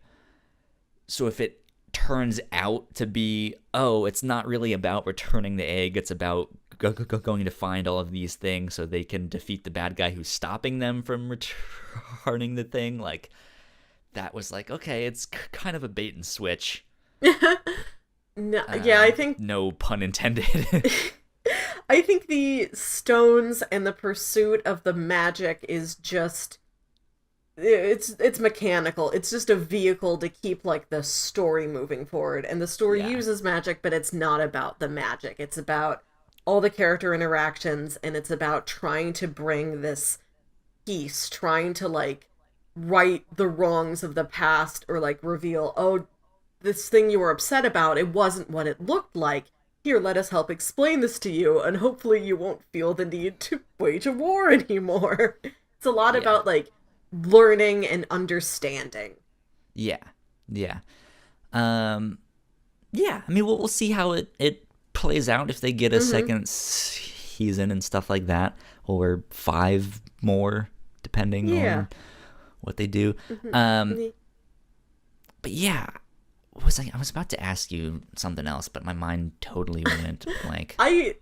So if it turns out to be, it's not really about returning the egg, it's about going to find all of these things so they can defeat the bad guy who's stopping them from returning the thing, like, that was like, okay, it's kind of a bait and switch. No, yeah, I think No pun intended. I think the stones and the pursuit of the magic is just it's mechanical. It's just a vehicle to keep like the story moving forward. And the story Yeah. uses magic, but it's not about the magic. It's about all the character interactions and it's about trying to bring this peace, trying to like right the wrongs of the past or like reveal, oh, this thing you were upset about, it wasn't what it looked like. Here, let us help explain this to you, and hopefully you won't feel the need to wage a war anymore. It's a lot Yeah. about like learning and understanding. Yeah. Yeah. Um yeah, I mean we'll see how it plays out if they get a second season and stuff like that, or 5 more depending Yeah. on what they do. Um but yeah, what was I was about to ask you something else, but my mind totally went blank. I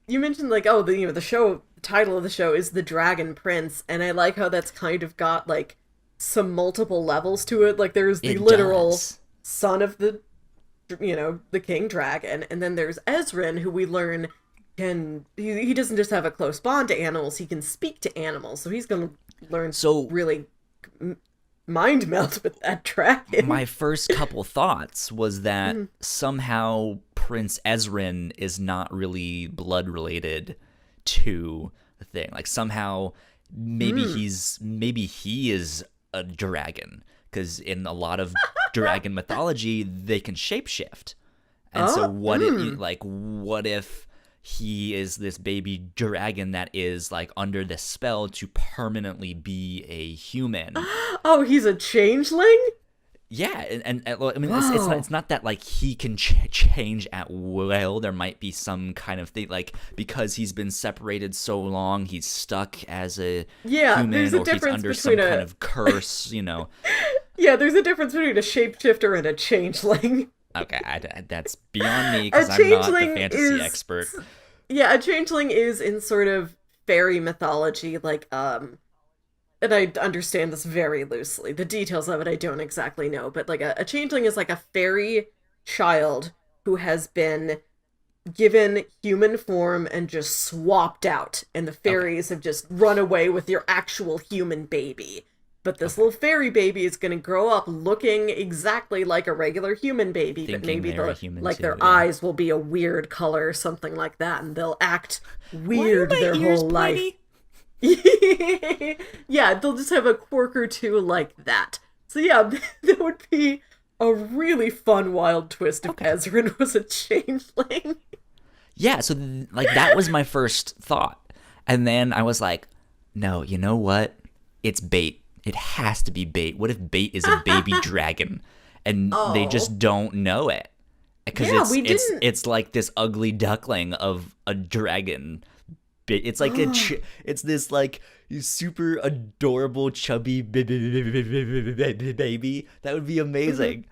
you mentioned like, oh, the show title of the show is The Dragon Prince, and I like how that's kind of got like some multiple levels to it. Like there's the It literal does. son of the king dragon, and then there's Ezrin, who we learn he doesn't just have a close bond to animals, he can speak to animals, so he's gonna learn So really mind melt with that dragon. my first couple thoughts was that somehow Prince Ezrin is not really blood related to the thing. Like somehow maybe he is a dragon, because in a lot of dragon mythology they can shapeshift. And so what if he is this baby dragon that is like under the spell to permanently be a human? Oh, he's a changeling? Yeah, and well, I mean, it's not that like he can change at will. There might be some kind of thing, like because he's been separated so long, he's stuck as a Yeah, there's human, a or he's difference under some between kind of curse. Yeah, there's a difference between a shapeshifter and a changeling. Okay, that's beyond me A because I'm not the changeling fantasy is expert. Yeah, a changeling is in sort of fairy mythology, like and I understand this very loosely. The details of it I don't exactly know, but like a changeling is like a fairy child who has been given human form and just swapped out, and the fairies have just run away with your actual human baby. But this little fairy baby is going to grow up looking exactly like a regular human baby, but Thinking maybe they're a human like too, their yeah. eyes will be a weird color or something like that, and they'll act Why are weird my their ears whole life. pointy? Yeah, they'll just have a quirk or two like that. So yeah, that would be a really fun wild twist if Ezrin was a changeling. Yeah, so like that was my first thought, and then I was like, no, you know what? It's bait. It has to be bait. What if bait is a baby dragon, and they just don't know it? Because Yeah, we didn't. it's like this ugly duckling of a dragon. It's like it's this like super adorable chubby baby. That would be amazing.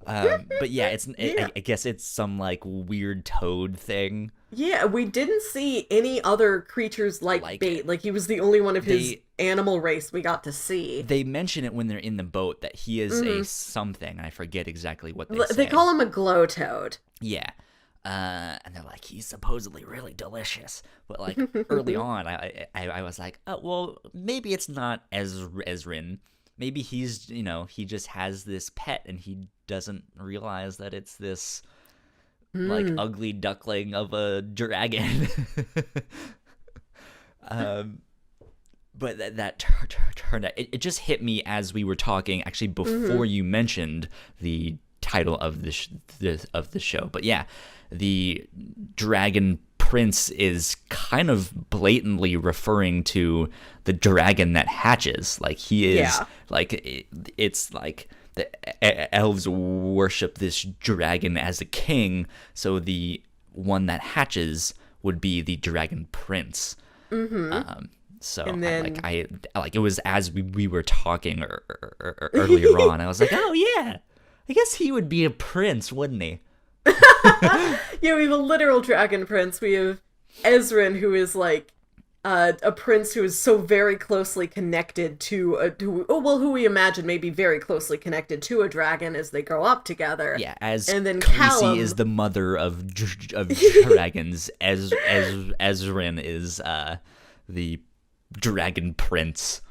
But yeah, I guess it's some like weird toad thing. Yeah, we didn't see any other creatures like bait. Like he was the only one of his animal race we got to see. They mention it when they're in the boat that he is a something. I forget exactly what they say. They call him a glow toad. Yeah. And they're like, he's supposedly really delicious. But like early on, I was like, oh, well, maybe it's not Ezrin. Maybe he's, he just has this pet and he doesn't realize that it's this like ugly duckling of a dragon. But that turned out, it just hit me as we were talking, actually before you mentioned the title of the show. But yeah, the Dragon Prince is kind of blatantly referring to the dragon that hatches. Like he is like it's like the elves worship this dragon as a king, so the one that hatches would be the Dragon Prince. So And then- I it was as we were talking earlier on, I was like, oh yeah, I guess he would be a prince, wouldn't he? Yeah, we have a literal dragon prince. We have Ezrin, who is like a prince who is so very closely connected to who we imagine may be very closely connected to a dragon as they grow up together. Yeah, as and then Khaleesi Callum is the mother of dragons, as Ezrin is the dragon prince.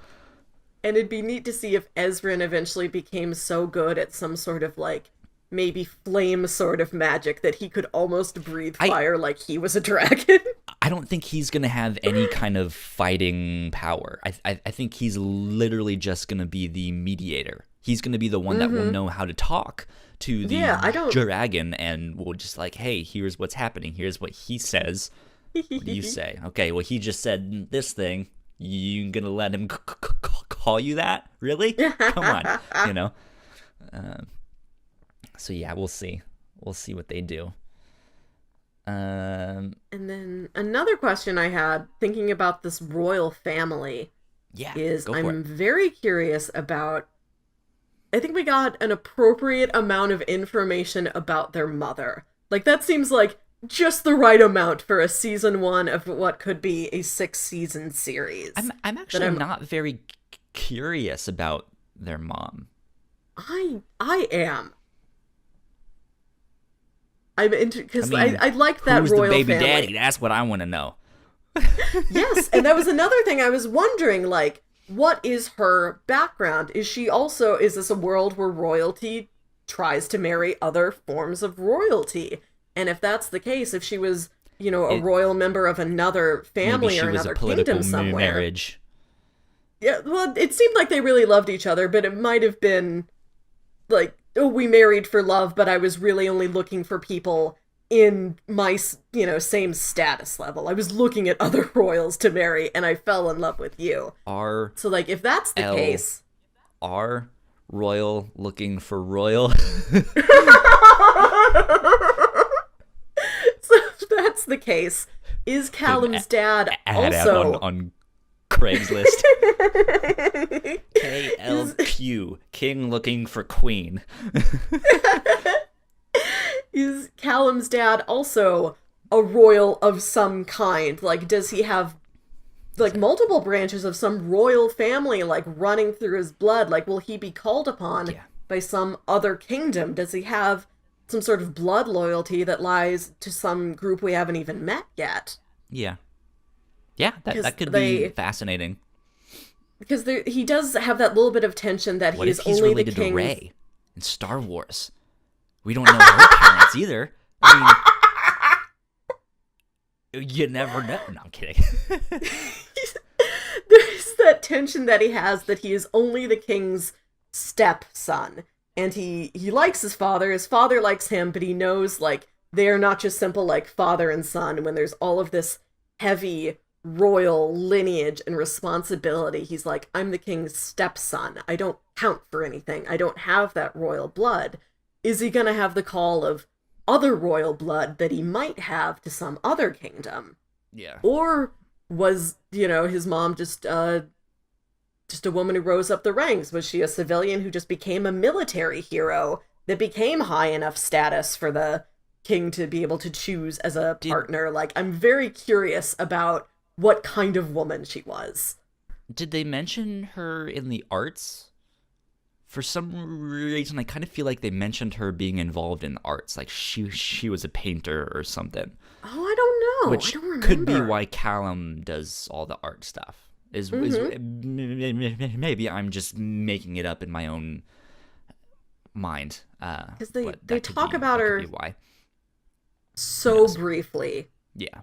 And it'd be neat to see if Ezrin eventually became so good at some sort of like maybe flame sort of magic that he could almost breathe fire like he was a dragon. I don't think he's going to have any kind of fighting power. I think he's literally just going to be the mediator. He's going to be the one that will know how to talk to the dragon and will just like, hey, here's what's happening. Here's what he says. What do you say? Okay, well, he just said this thing. You going to let him call you that? Really? Come on, you know? So yeah, we'll see. We'll see what they do. And then another question I had thinking about this royal family is I'm very curious about. I think we got an appropriate amount of information about their mother. Like that seems like just the right amount for a season 1 of what could be a 6-season series. I'm actually not very curious about their mom. I am. I'm into because I like that who's royal the baby family. daddy? That's what I want to know. Yes, and that was another thing I was wondering. Like, what is her background? Is this a world where royalty tries to marry other forms of royalty? And if that's the case, if she was, a royal member of another family or another kingdom somewhere, marriage. Yeah, well, it seemed like they really loved each other, but it might have been like, oh, we married for love, but I was really only looking for people in my, same status level. I was looking at other royals to marry, and I fell in love with you. So, like, if that's the case... Are royal looking for royal? So, if that's the case, is Callum's dad also... on Craigslist. KLQ, king looking for queen. Is Callum's dad also a royal of some kind? Like, does he have, like, multiple branches of some royal family, like, running through his blood? Like, will he be called upon by some other kingdom? Does he have some sort of blood loyalty that lies to some group we haven't even met yet? Yeah. Yeah, that could be fascinating. Because he does have that little bit of tension that what he is if he's only related the king to Rey in Star Wars? We don't know her parents either. I mean, you never know. No, I'm kidding. There's that tension that he has that he is only the king's stepson. And he likes his father likes him, but he knows, like, they are not just simple, like, father and son. When there's all of this heavy royal lineage and responsibility, he's like, I'm the king's stepson. I don't count for anything. I don't have that royal blood. Is he gonna have the call of other royal blood that he might have to some other kingdom? Yeah. Or was, his mom just a woman who rose up the ranks? Was she a civilian who just became a military hero that became high enough status for the king to be able to choose as a partner? Like, I'm very curious about what kind of woman she was. Did they mention her in the arts? For some reason, I kind of feel like they mentioned her being involved in arts, like she was a painter or something. Oh, I don't know. Which I don't remember. Could be why Callum does all the art stuff. Is maybe I'm just making it up in my own mind. Because they talk about her why. So briefly. Yeah.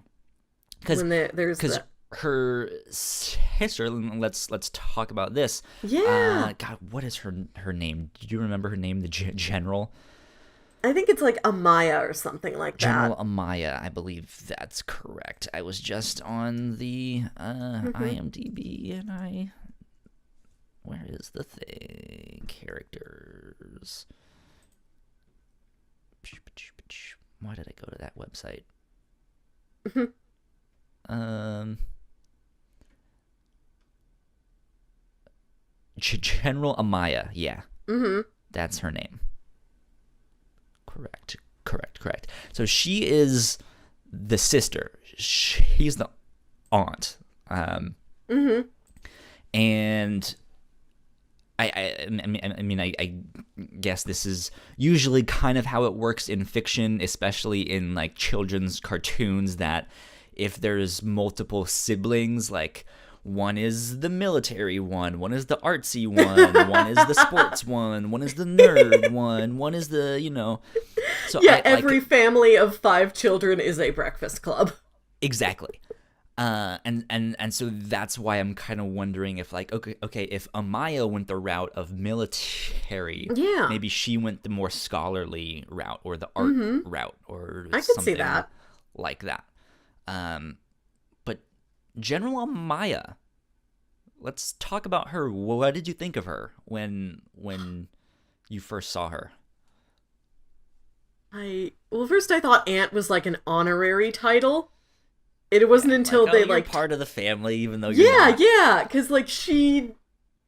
Because her sister, let's talk about this. Yeah. God, what is her name? Do you remember her name? The general? I think it's like Amaya or something like General that. Amaya, I believe that's correct. I was just on the IMDb and where is the thing? Characters. Why did I go to that website? General Amaya, yeah. That's her name. Correct. So she is the sister. She's the aunt And I guess this is usually kind of how it works in fiction, especially in like children's cartoons, that if there's multiple siblings, like one is the military one is the artsy one is the sports one is the nerd one is the, So yeah, every family of 5 children is a breakfast club. Exactly. And so that's why I'm kind of wondering if, like, okay, if Amaya went the route of military, maybe she went the more scholarly route or the art route or I could something see that. like that. But General Amaya, let's talk about her. What did you think of her when you first saw her? First I thought Aunt was like an honorary title. It wasn't until they you're like part of the family, even though you're not. because like she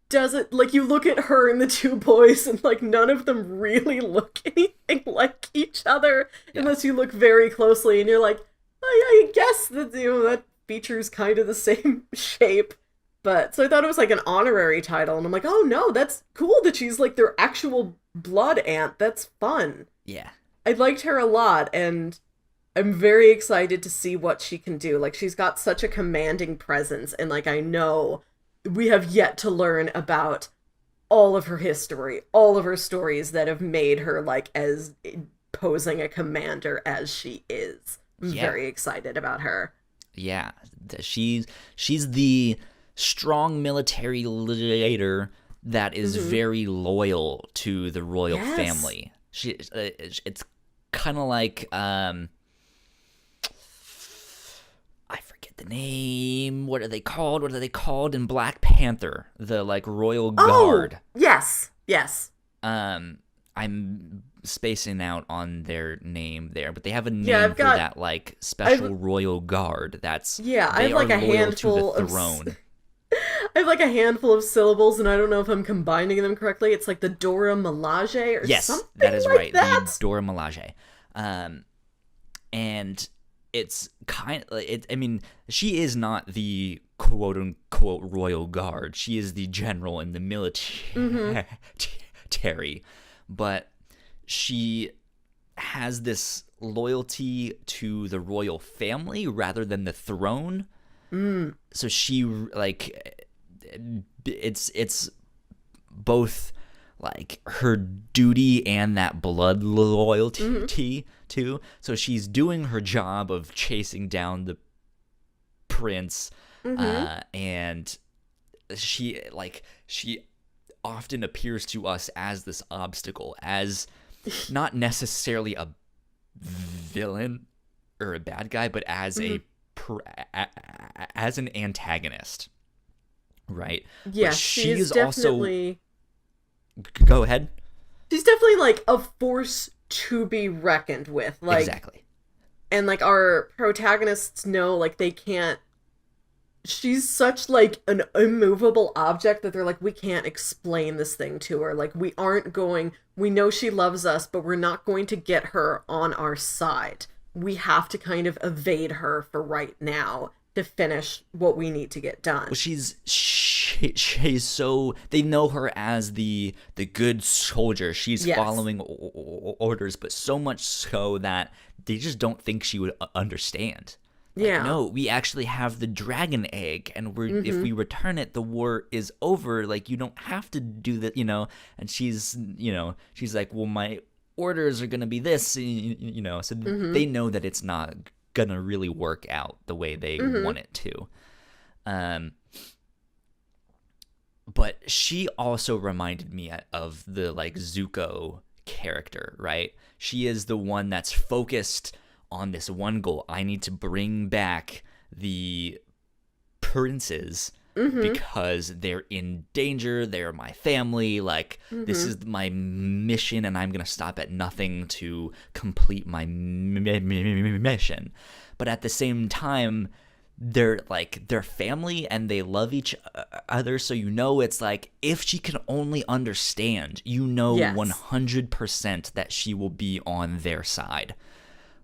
doesn't, like, you look at her and the 2 boys and like none of them really look anything like each other unless you look very closely, and you're like, I guess that that feature's kind of the same shape. But so I thought it was like an honorary title, and I'm like, oh no, that's cool that she's like their actual blood aunt. That's fun. Yeah. I liked her a lot, and I'm very excited to see what she can do. Like, she's got such a commanding presence, and like, I know we have yet to learn about all of her history, all of her stories that have made her like as posing a commander as she is. I'm very excited about her. Yeah, she's the strong military leader that is very loyal to the royal family. It's kind of like I forget the name. What are they called? What are they called in Black Panther? The like royal guard. Yes. I'm spacing out on their name there, but they have a name for that like special royal guard. That's I have like a handful to the throne. I have like a handful of syllables, and I don't know if I'm combining them correctly. It's like the Dora Milaje or something. Yes, that is like right. That. The Dora Milaje. And it's kind of, she is not the quote unquote royal guard. She is the general in the military, but she has this loyalty to the royal family rather than the throne. So she like it's both like her duty and that blood loyalty too. So she's doing her job of chasing down the prince, and she often appears to us as this obstacle, as not necessarily a villain or a bad guy, but as as an antagonist, right? Yeah, but she's definitely. Go ahead. She's definitely like a force to be reckoned with, like exactly. And like our protagonists know, like they can't. She's such like an immovable object that they're like, we can't explain this thing to her. Like, we know she loves us, but we're not going to get her on our side. We have to kind of evade her for right now to finish what we need to get done. Well, she's so, they know her as the good soldier. She's following orders, but so much so that they just don't think she would understand. Like, no, we actually have the dragon egg, and if we return it, the war is over. Like, you don't have to do that, And she's like, well, my orders are gonna be this, so they know that it's not gonna really work out the way they want it to. But she also reminded me of the like Zuko character, right? She is the one that's focused on this one goal. I need to bring back the princes because they're in danger. They're my family. Like, this is my mission, and I'm going to stop at nothing to complete my mission. But at the same time, they're like, they're family and they love each other. So, it's like, if she can only understand, 100% that she will be on their side.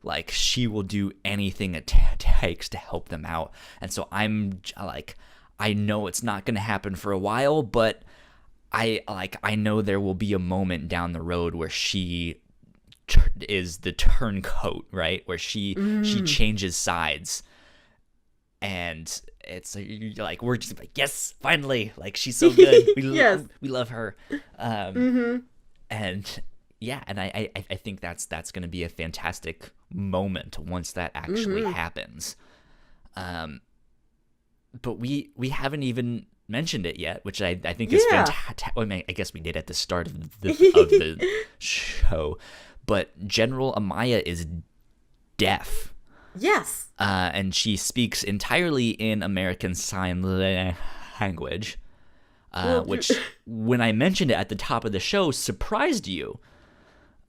like she will do anything it takes to help them out. And so I'm like, I know it's not going to happen for a while, but I know there will be a moment down the road where she is the turncoat, right? Where she changes sides, and it's like we're just like, yes, finally, like she's so good. Yes. We love her. And yeah, and I think that's going to be a fantastic moment once that actually happens. But we haven't even mentioned it yet, which I think is fantastic. I mean, I guess we did at the start of the show, but General Amaya is deaf. Yes. And she speaks entirely in American Sign Language, which, when I mentioned it at the top of the show, surprised you.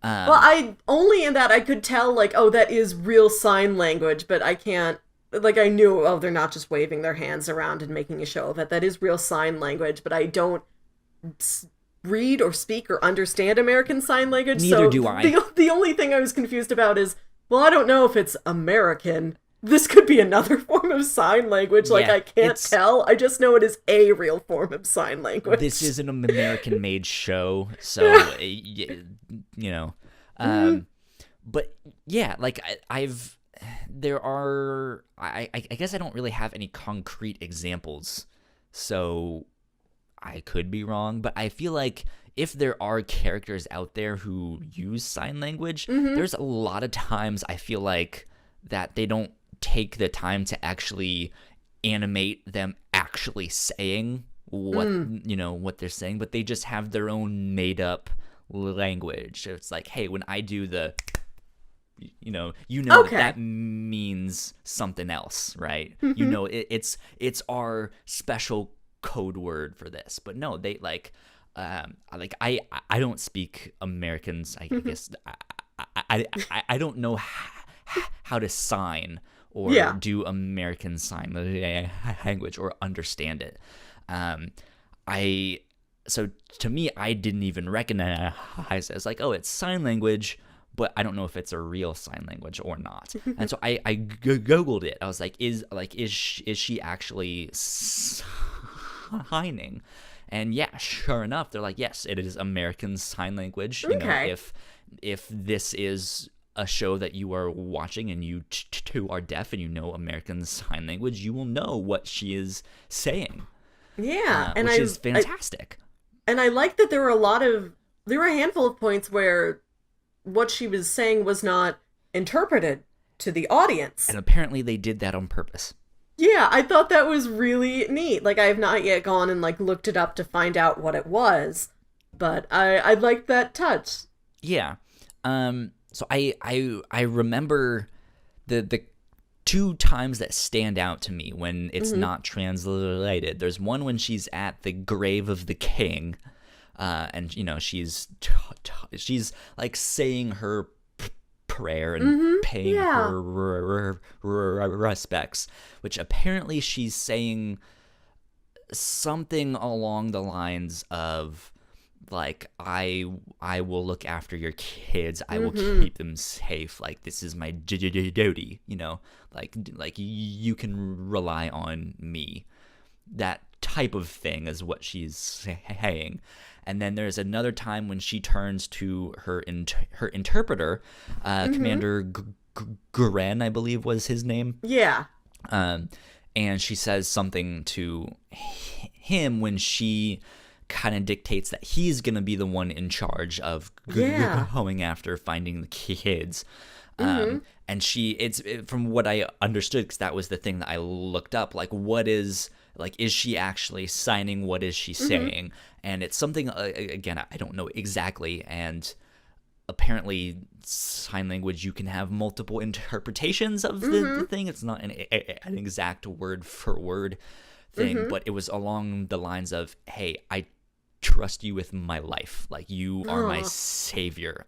Well, I only in that I could tell, like, oh, that is real sign language, but I can't, like, I knew, oh, they're not just waving their hands around and making a show of it. That is real sign language, but I don't read or speak or understand American Sign Language. Neither do I. The only thing I was confused about is, well, I don't know if it's American. This could be another form of sign language. Like, I can't tell. I just know it is a real form of sign language. This is an American-made show, so, you know. But, yeah, like, I guess I don't really have any concrete examples, so I could be wrong, but I feel like if there are characters out there who use sign language, there's a lot of times I feel like that they don't take the time to actually animate them actually saying what they're saying, but they just have their own made up language. It's like, hey, when I do the that means something else, right? It's our special code word for this. But no, they I don't speak Americans. I guess I don't know how to sign or do American Sign Language or understand it. So to me, I didn't even recognize it as like, oh, it's sign language, but I don't know if it's a real sign language or not. And so I Googled it. I was like, is she actually signing? And yeah, sure enough, they're like, yes, it is American Sign Language. You know, if this is a show that you are watching and you too are deaf and you know American Sign Language, you will know what she is saying. Yeah, and which is fantastic. And I like that there were a handful of points where what she was saying was not interpreted to the audience. And apparently they did that on purpose. Yeah, I thought that was really neat. Like, I have not yet gone and, like, looked it up to find out what it was, but I liked that touch. Yeah. So I remember the two times that stand out to me when it's not translated. There's one when she's at the grave of the king, and she's like saying her prayer and paying her respects, which apparently she's saying something along the lines of, like, I will look after your kids. I will keep them safe. Like, this is my duty, like you can rely on me. That type of thing is what she's saying. And then there's another time when she turns to her interpreter, Commander Guren, I believe was his name. Yeah. And she says something to him when she kind of dictates that he's going to be the one in charge of going after finding the kids. And from what I understood, because that was the thing that I looked up, like, what is, like, is she actually signing? What is she saying? And it's something, again, I don't know exactly. And apparently sign language, you can have multiple interpretations of the thing. It's not an exact word for word thing, but it was along the lines of, hey, I trust you with my life. Like, you are my savior.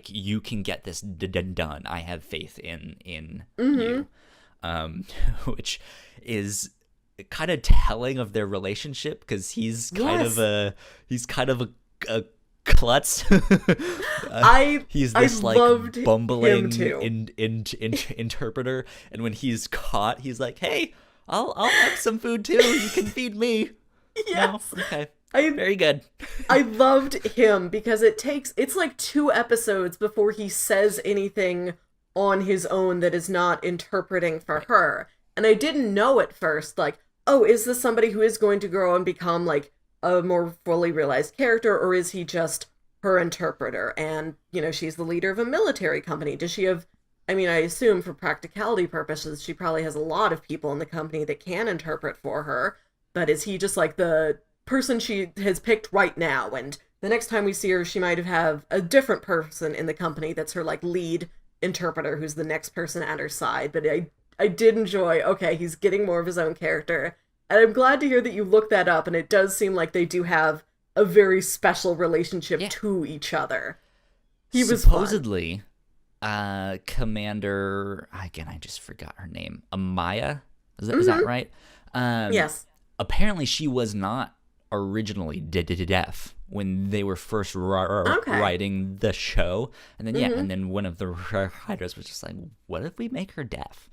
You can get this done. I have faith in you. Which is kind of telling of their relationship, because he's kind of a klutz. He's this I like loved bumbling him too. interpreter, and when he's caught, he's like, "Hey, I'll have some food too. You can feed me." Yes. No, okay, I very good. I loved him because it's like 2 episodes before he says anything on his own that is not interpreting for her. And I didn't know at first, like, oh, is this somebody who is going to grow and become like a more fully realized character, or is he just her interpreter? And, she's the leader of a military company. Does she have, I mean, I assume for practicality purposes, she probably has a lot of people in the company that can interpret for her. But is he just like the person she has picked right now? And the next time we see her, she might have a different person in the company that's her like lead interpreter, who's the next person at her side. But I did enjoy, okay, he's getting more of his own character. And I'm glad to hear that you looked that up, and it does seem like they do have a very special relationship to each other. He was supposedly Commander, again, I just forgot her name. Amaya? Is that right? Yes. Apparently she was not originally deaf when they were first writing the show. And then, and then one of the writers was just like, what if we make her deaf?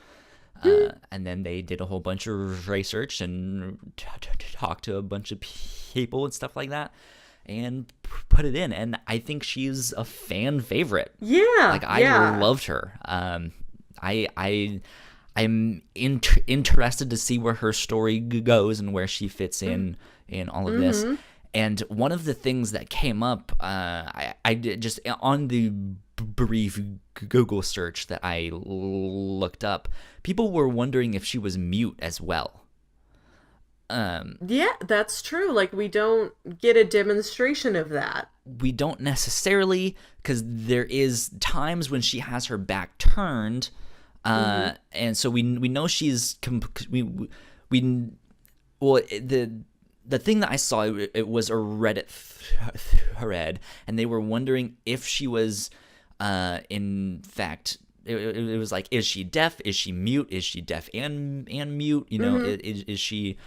And then they did a whole bunch of research and talked to a bunch of people and stuff like that, and put it in. And I think she's a fan favorite. Yeah, like I loved her. I'm interested to see where her story goes and where she fits in all of this. And one of the things that came up, I did just on the brief Google search that I looked up, people were wondering if she was mute as well. Yeah, that's true. Like, we don't get a demonstration of that. We don't necessarily, because there is times when she has her back turned, and so we know she's the thing that I saw, it was a Reddit thread, and they were wondering if she was, in fact, it was like, is she deaf? Is she mute? Is she deaf and mute? Is she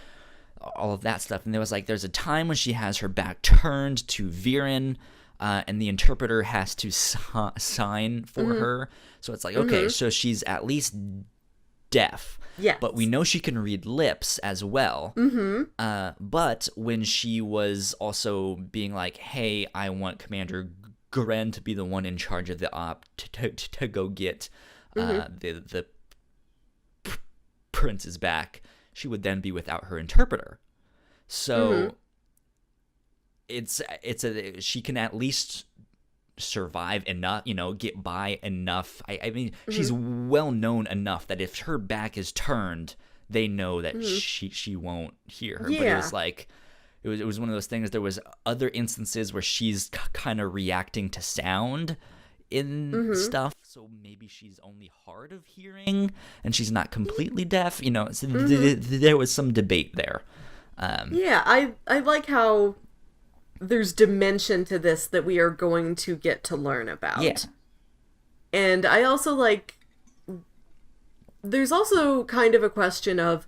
all of that stuff? And there was like, there's a time when she has her back turned to Viren, and the interpreter has to sign for her. So it's like, okay, so she's at least deaf. Yes. But we know she can read lips as well. But when she was also being like, hey, I want Commander Gren to be the one in charge of the op to go get the prince's back, she would then be without her interpreter. So she can at least survive enough, get by enough. I mean, she's well known enough that if her back is turned, they know that she won't hear her. Yeah. But it was like, it was one of those things. There was other instances where she's kind of reacting to sound in stuff, so maybe she's only hard of hearing and she's not completely deaf. So there was some debate there. I like how there's dimension to this that we are going to get to learn about. Yeah. And I also like, there's also kind of a question of,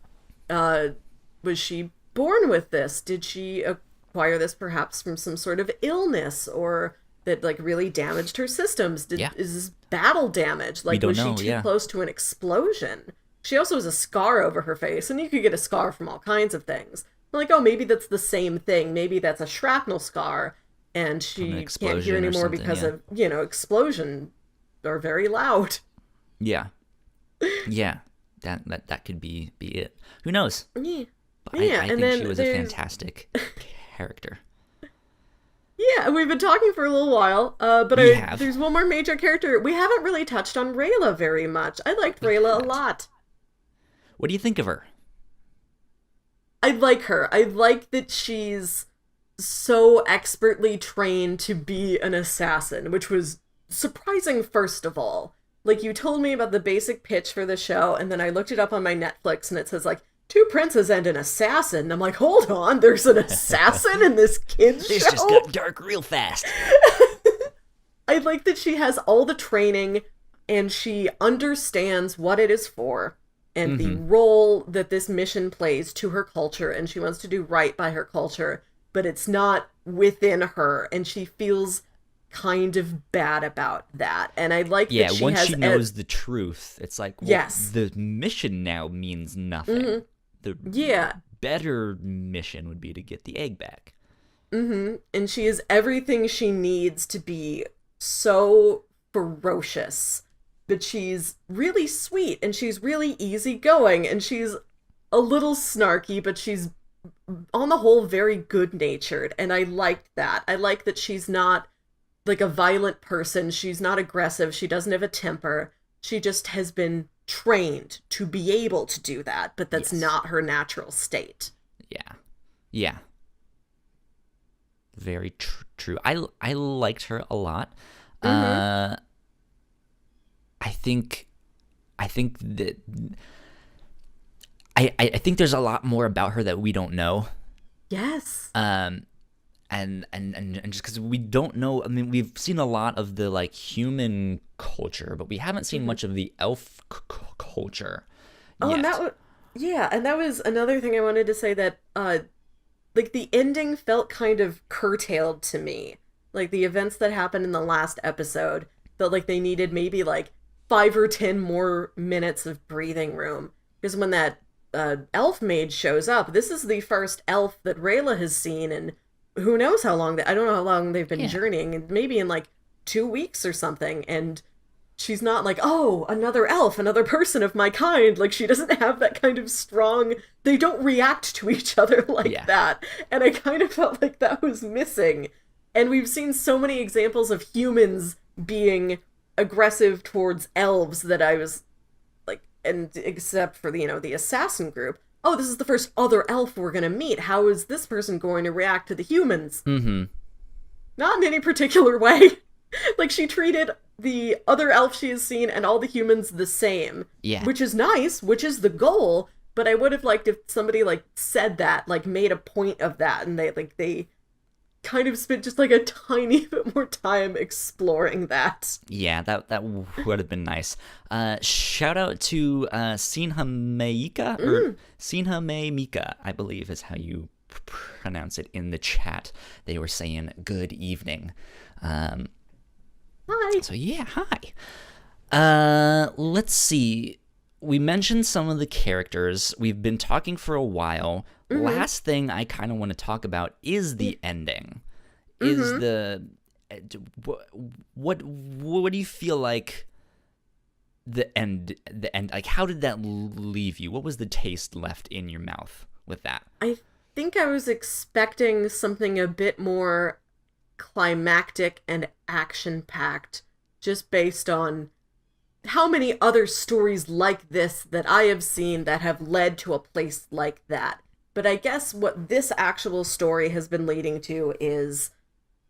was she born with this? Did she acquire this perhaps from some sort of illness, or that like really damaged her systems? Is this battle damage? Like, was she too close to an explosion? She also has a scar over her face, and you could get a scar from all kinds of things. Like, oh, maybe that's the same thing. Maybe that's a shrapnel scar, and she can't hear anymore because of, explosion are very loud. Yeah. Yeah. That could be it. Who knows? Yeah. But I think she was a fantastic character. Yeah, we've been talking for a little while, but there's one more major character. We haven't really touched on Rayla very much. I liked Rayla a lot. What do you think of her? I like her. I like that she's so expertly trained to be an assassin, which was surprising, first of all. Like, you told me about the basic pitch for the show, and then I looked it up on my Netflix, and it says, like, 2 princes and an assassin. And I'm like, hold on, there's an assassin in this kid's show? This just got dark real fast. I like that she has all the training, and she understands what it is for, and the role that this mission plays to her culture, and she wants to do right by her culture, but it's not within her, and she feels kind of bad about that. And I like Yeah, that she once has she knows the truth, it's like, well, yes. the mission now means nothing. The Yeah. better mission would be to get the egg back. And she is everything she needs to be so ferocious. But she's really sweet and she's really easygoing and she's a little snarky, but she's on the whole very good natured. And I liked that. I like that she's not like a violent person. She's not aggressive. She doesn't have a temper. She just has been trained to be able to do that, but that's Yes. not her natural state. Yeah. Yeah. Very true. I liked her a lot. I think that I think there's a lot more about her that we don't know. Yes. And just because we don't know, I mean, we've seen a lot of the like human culture, but we haven't seen much of the elf culture Oh, yet. and that was another thing I wanted to say that like the ending felt kind of curtailed to me. Like the events that happened in the last episode felt like they needed maybe like 5 or 10 more minutes of breathing room. Because when that elf mage shows up, this is the first elf that Rayla has seen, and who knows how long I don't know how long they've been journeying, and maybe in like 2 weeks or something. And she's not like, oh, another elf, another person of my kind. Like, she doesn't have that kind of strong, they don't react to each other like that. And I kind of felt like that was missing. And we've seen so many examples of humans being aggressive towards elves that I was like, and except for the, the assassin group, oh, this is the first other elf we're gonna meet. How is this person going to react to the humans? Not in any particular way. Like, she treated the other elf she has seen and all the humans the same. Yeah. Which is nice, which is the goal, but I would have liked if somebody, like, said that, like, made a point of that, and they kind of spent just, like, a tiny bit more time exploring that. Yeah, that would have been nice. Shout out to Sinha Meika, or Sinha Mika, I believe is how you pronounce it in the chat. They were saying good evening. Hi. So yeah, hi. Let's see. We mentioned some of the characters. We've been talking for a while. Last thing I kind of want to talk about is the ending. Is the what do you feel like the end like how did that leave you? What was the taste left in your mouth with that? I think I was expecting something a bit more climactic and action-packed, just based on how many other stories like this that I have seen that have led to a place like that. But I guess what this actual story has been leading to is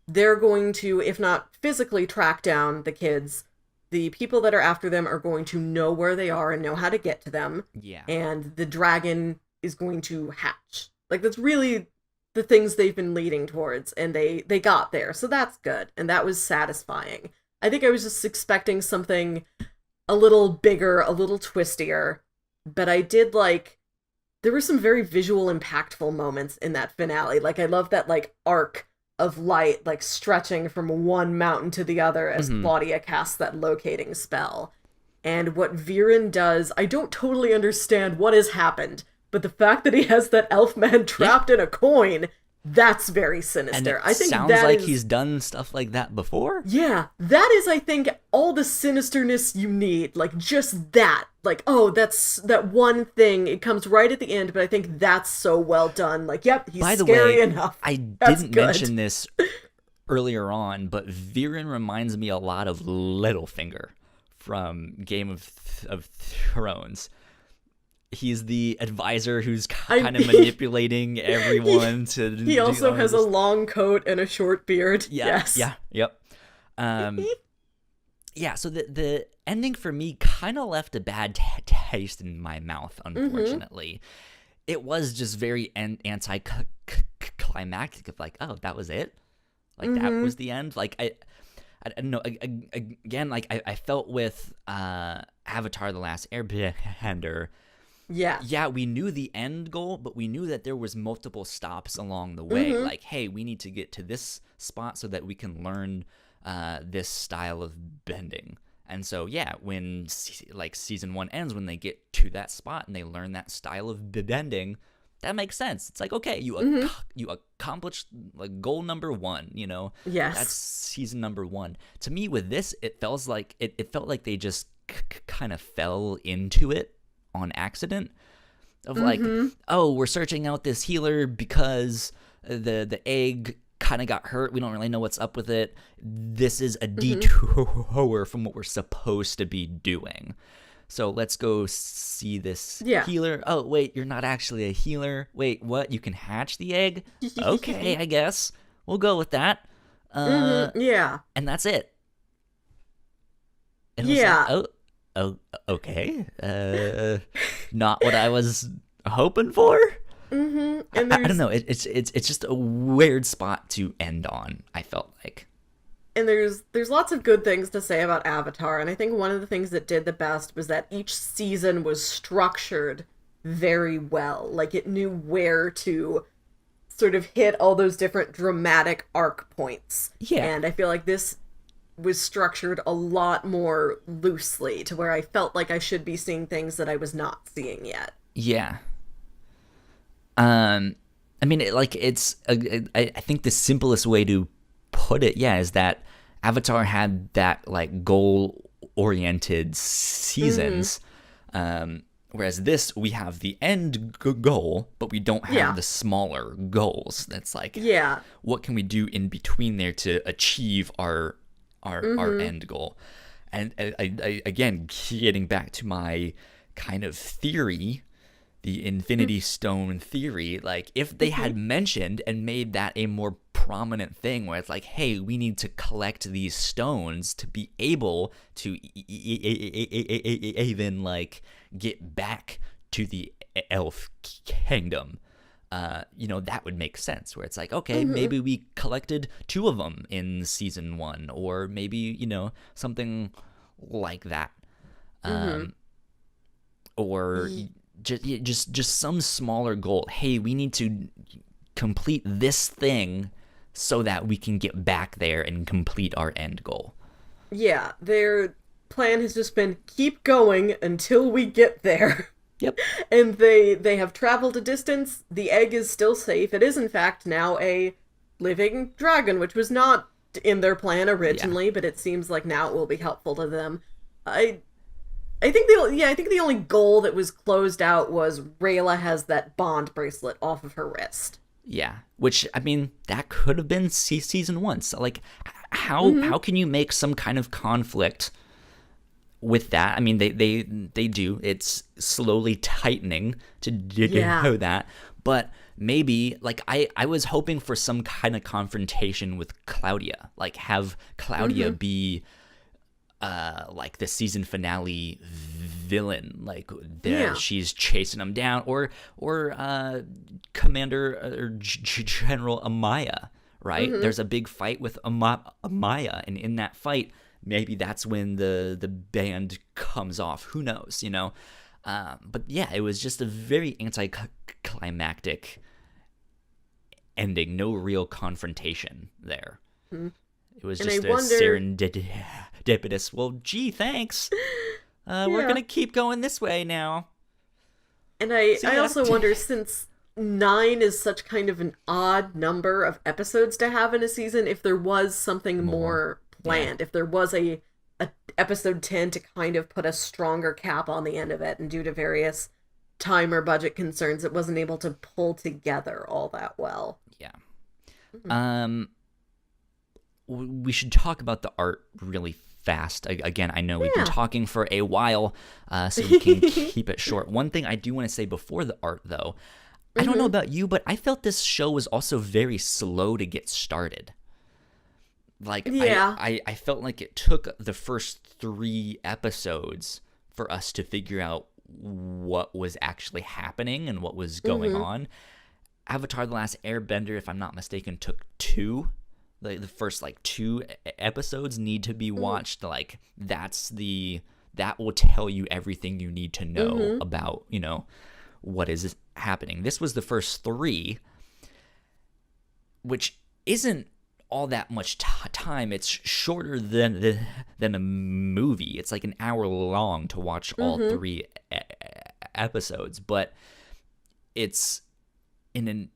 they're going to, if not physically track down the kids, the people that are after them are going to know where they are and know how to get to them. Yeah. And the dragon is going to hatch. Like, that's really the things they've been leading towards, and they got there, so that's good, and that was satisfying. I think I was just expecting something a little bigger, a little twistier, but I did like, there were some very visual, impactful moments in that finale. Like, I love that, like, arc of light, like, stretching from one mountain to the other as Claudia casts that locating spell. And what Viren does, I don't totally understand what has happened, but the fact that he has that elf man trapped in a coin, that's very sinister. And it I think sounds that like is, he's done stuff like that before. yeah, that is, I think, all the sinisterness you need. Like, just that. Like, oh, that's that one thing. It comes right at the end, but I think that's so well done. Like, yep, he's By the scary way, enough. I That's didn't good. mention this earlier on, but Viren reminds me a lot of Littlefinger from Game of Thrones. He's the advisor who's kind of manipulating everyone to. He also has a long coat and a short beard. Yeah, yes. yeah, yep. Yeah. So the ending for me kind of left a bad taste in my mouth. Unfortunately, it was just very anti-climactic. Of like, oh, that was it. Like that was the end. Like I don't know. Again, like I felt with Avatar: The Last Airbender. Yeah. yeah, we knew the end goal, but we knew that there was multiple stops along the way. Mm-hmm. Like, hey, we need to get to this spot so that we can learn this style of bending. And so, yeah, when like season 1 ends, when they get to that spot and they learn that style of bending, that makes sense. It's like, okay, you accomplished like goal number 1. You know, Yes. that's season number 1. To me, with this, it felt like they just kind of fell into it on accident. Of like, oh, we're searching out this healer because the egg kind of got hurt. We don't really know what's up with it. This is a detour from what we're supposed to be doing. So let's go see this healer. Oh, wait, you're not actually a healer. Wait, what? You can hatch the egg? Okay, I guess. We'll go with that. Yeah. And that's it. And yeah. It was like, oh, okay. Not what I was hoping for. And I don't know. It's just a weird spot to end on, I felt like. And there's lots of good things to say about Avatar, and I think one of the things that did the best was that each season was structured very well. Like, it knew where to sort of hit all those different dramatic arc points. Yeah. And I feel like this was structured a lot more loosely, to where I felt like I should be seeing things that I was not seeing yet. Yeah. I mean, I think the simplest way to put it, is that Avatar had that like goal-oriented seasons, whereas this, we have the end goal, but we don't have the smaller goals. That's like, what can we do in between there to achieve our end goal? And I again, getting back to my kind of theory, the Infinity Stone theory, like if they had mentioned and made that a more prominent thing where it's like, hey, we need to collect these stones to be able to even like get back to the elf kingdom, that would make sense, where it's like, okay, maybe we collected 2 of them in season 1, or maybe, something like that. Or just some smaller goal. Hey, we need to complete this thing so that we can get back there and complete our end goal. Yeah, their plan has just been keep going until we get there. Yep. And they have traveled a distance. The egg is still safe. It is, in fact, now a living dragon, which was not in their plan originally, but it seems like now it will be helpful to them. I think the only goal that was closed out was Rayla has that bond bracelet off of her wrist. Yeah, which, I mean, that could have been season 1. So, like, how can you make some kind of conflict with that? I mean, they do. It's slowly tightening to know that. But maybe, like, I was hoping for some kind of confrontation with Claudia. Like, have Claudia be like the season finale villain, like she's chasing him down, or Commander or General Amaya, right? There's a big fight with Amaya, and in that fight, maybe that's when the band comes off. Who knows, But yeah, it was just a very anticlimactic ending. No real confrontation there. It was just serendipitous. Well, gee, thanks. We're going to keep going this way now. And I also wonder, since 9 is such kind of an odd number of episodes to have in a season, if there was something more planned. If there was a episode 10 to kind of put a stronger cap on the end of it, and due to various time or budget concerns, it wasn't able to pull together all that well. Yeah. We should talk about the art really fast. Again, I know we've been talking for a while, so we can keep it short. One thing I do want to say before the art, though, I don't know about you, but I felt this show was also very slow to get started. Like, I felt like it took the first 3 episodes for us to figure out what was actually happening and what was going on. Avatar the Last Airbender, if I'm not mistaken, took 2. The first 2 episodes need to be watched. Like, that's the that will tell you everything you need to know about, you know, what is happening. This was the first 3, which isn't all that much time. It's shorter than a movie. It's like an hour long to watch all 3 episodes, but it's in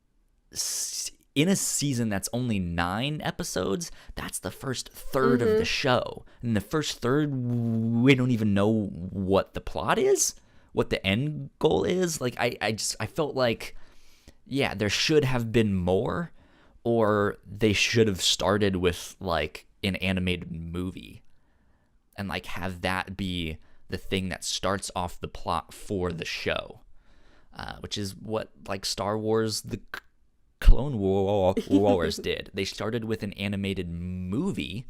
a season that's only 9 episodes. That's the first third of the show. In the first third, we don't even know what the plot is, what the end goal is. Like, I felt like, yeah, there should have been more, or they should have started with, like, an animated movie and, like, have that be the thing that starts off the plot for the show, which is what, like, Star Wars, the Clone Wars did. They started with an animated movie,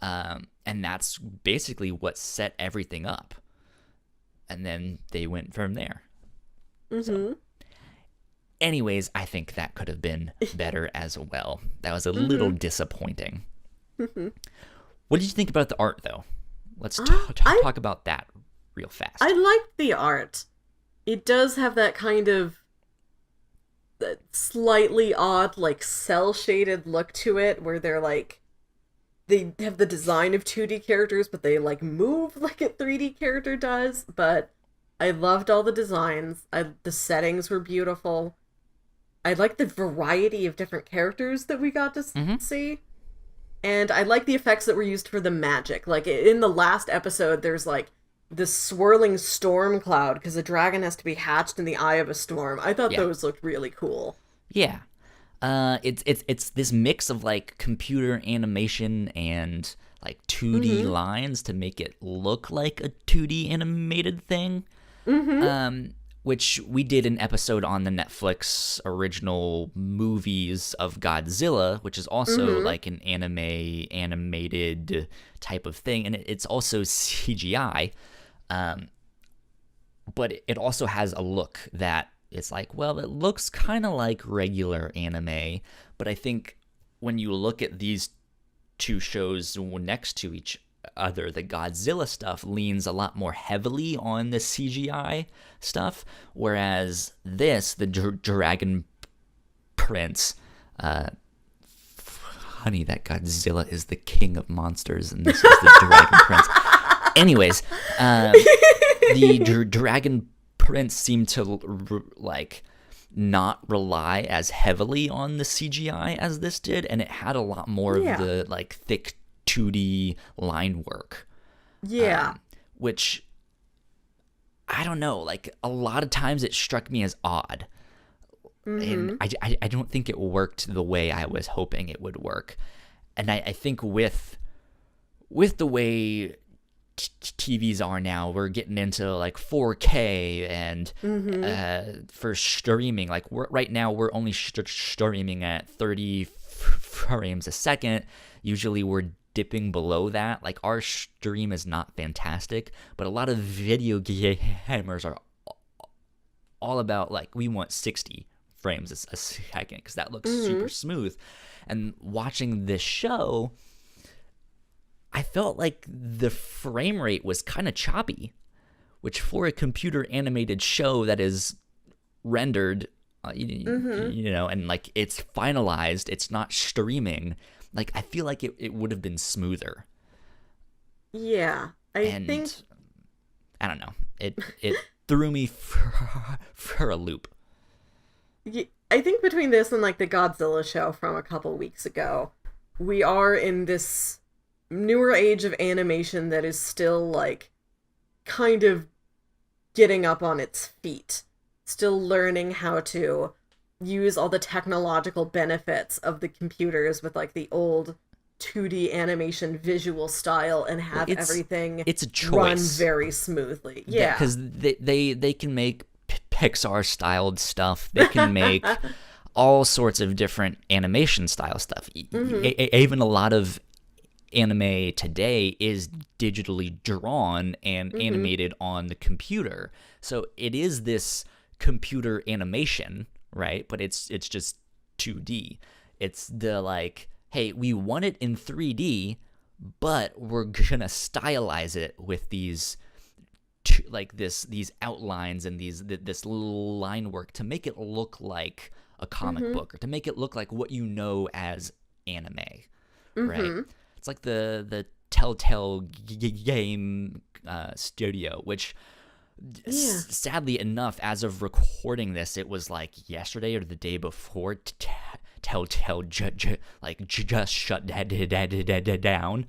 and that's basically what set everything up. And then they went from there. So, anyways, I think that could have been better as well. That was a little disappointing. What did you think about the art, though? Let's talk about that real fast. I liked the art. It does have that kind of slightly odd, like, cel-shaded look to it, where they're like, they have the design of 2D characters, but they, like, move like a 3D character does. But I loved all the designs. The settings were beautiful. I liked the variety of different characters that we got to see. And I like the effects that were used for the magic. Like, in the last episode, there's, like, this swirling storm cloud, because a dragon has to be hatched in the eye of a storm. I thought those looked really cool. Yeah. It's this mix of, like, computer animation and, like, 2D lines to make it look like a 2D animated thing. Which we did an episode on the Netflix original movies of Godzilla, which is also like an animated type of thing, and it's also CGI, but it also has a look that it's like, well, it looks kind of like regular anime, but I think when you look at these 2 shows next to each other, the Godzilla stuff leans a lot more heavily on the CGI stuff, whereas the Dragon Prince, honey, that Godzilla is the king of monsters, and this is the Dragon Prince. Anyways, the Dragon Prince seemed to, like, not rely as heavily on the CGI as this did, and it had a lot more of the, like, thick 2D line work. Yeah. Which, I don't know, like, a lot of times it struck me as odd. And I don't think it worked the way I was hoping it would work. And I think with the way TVs are now, we're getting into, like, 4K and for streaming, like, right now we're only streaming at 30 frames a second. Usually we're dipping below that. Like, our stream is not fantastic, but a lot of video gamers are all about, like, we want 60 frames a second because that looks super smooth. And watching this show, I felt like the frame rate was kind of choppy, which for a computer animated show that is rendered, you know, and, like, it's finalized, it's not streaming, like, I feel like it would have been smoother. Yeah, I think... I don't know. It threw me for a loop. I think between this and, like, the Godzilla show from a couple weeks ago, we are in this newer age of animation that is still, like, kind of getting up on its feet. Still learning how to use all the technological benefits of the computers with, like, the old 2D animation visual style and have everything it's a choice. Run very smoothly. Yeah, because they can make Pixar styled stuff. They can make all sorts of different animation style stuff. Even a lot of anime today is digitally drawn and animated on the computer. So it is this computer animation, right? But it's just 2D. It's the, like, hey, we want it in 3D, but we're gonna stylize it with these like these outlines and this line work to make it look like a comic book, or to make it look like what you know as anime, right? It's like the Telltale game studio, which sadly enough, as of recording this, it was like yesterday or the day before Telltale just shut down.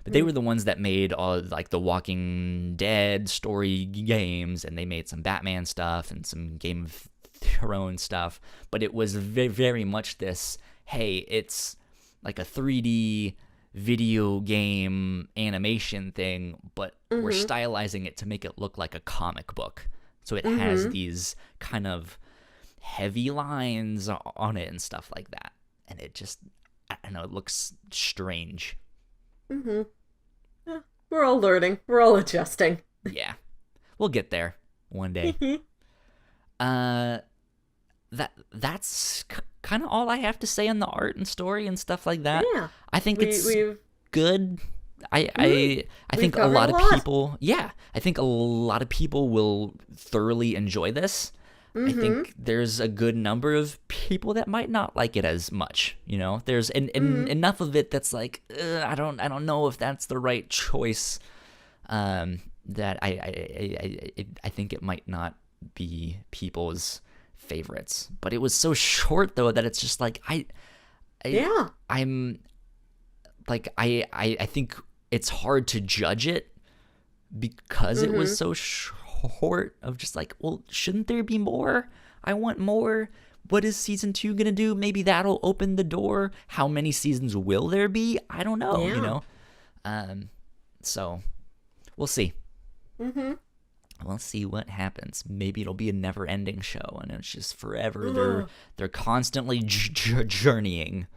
But they were the ones that made all like the Walking Dead story games, and they made some Batman stuff and some Game of Thrones stuff. But it was very, very much this, hey, it's like a 3D video game animation thing, but we're stylizing it to make it look like a comic book. So it has these kind of heavy lines on it and stuff like that. And it just, I don't know, it looks strange. Yeah, we're all learning. We're all adjusting. Yeah. We'll get there one day. That's kind of all I have to say on the art and story and stuff like that. Yeah. I think it's good. I think a lot of people, I think a lot of people will thoroughly enjoy this. I think there's a good number of people that might not like it as much. You know, there's enough of it that's like, I don't know if that's the right choice. That I think it might not be people's favorites. But it was so short though that it's just like I'm like I think it's hard to judge it because it was so short. Of just like, well, shouldn't there be more? I want more. What is season 2 gonna do? Maybe that'll open the door. How many seasons will there be? I don't know. You know, so we'll see. We'll see what happens. Maybe it'll be a never-ending show, and it's just forever. They're constantly journeying.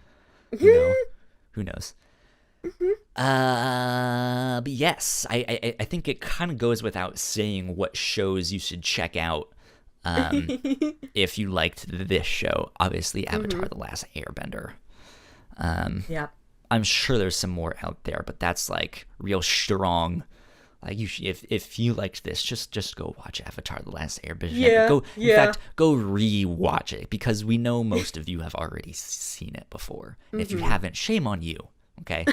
You know, who knows? But yes, I think it kind of goes without saying what shows you should check out if you liked this show. Obviously, Avatar the Last Airbender. I'm sure there's some more out there, but that's like real strong. Like if you liked this, just go watch Avatar the Last Airbender. In fact, go re-watch it, because we know most of you have already seen it before. And if you haven't, shame on you. Okay.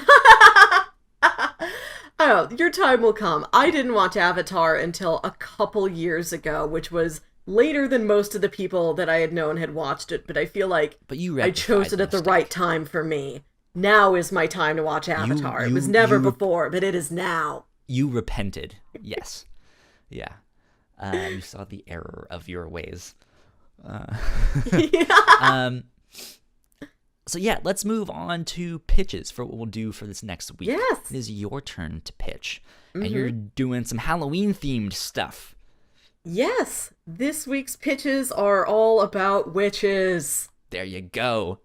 Oh, your time will come. I didn't watch Avatar until a couple years ago, which was later than most of the people that I had known had watched it, but I feel like I chose it at the right time for me. Now is my time to watch Avatar. It was never before, but it is now. You repented. Yes. Yeah. You saw the error of your ways. So yeah, let's move on to pitches for what we'll do for this next week. Yes. It is your turn to pitch. And you're doing some Halloween-themed stuff. Yes. This week's pitches are all about witches. There you go.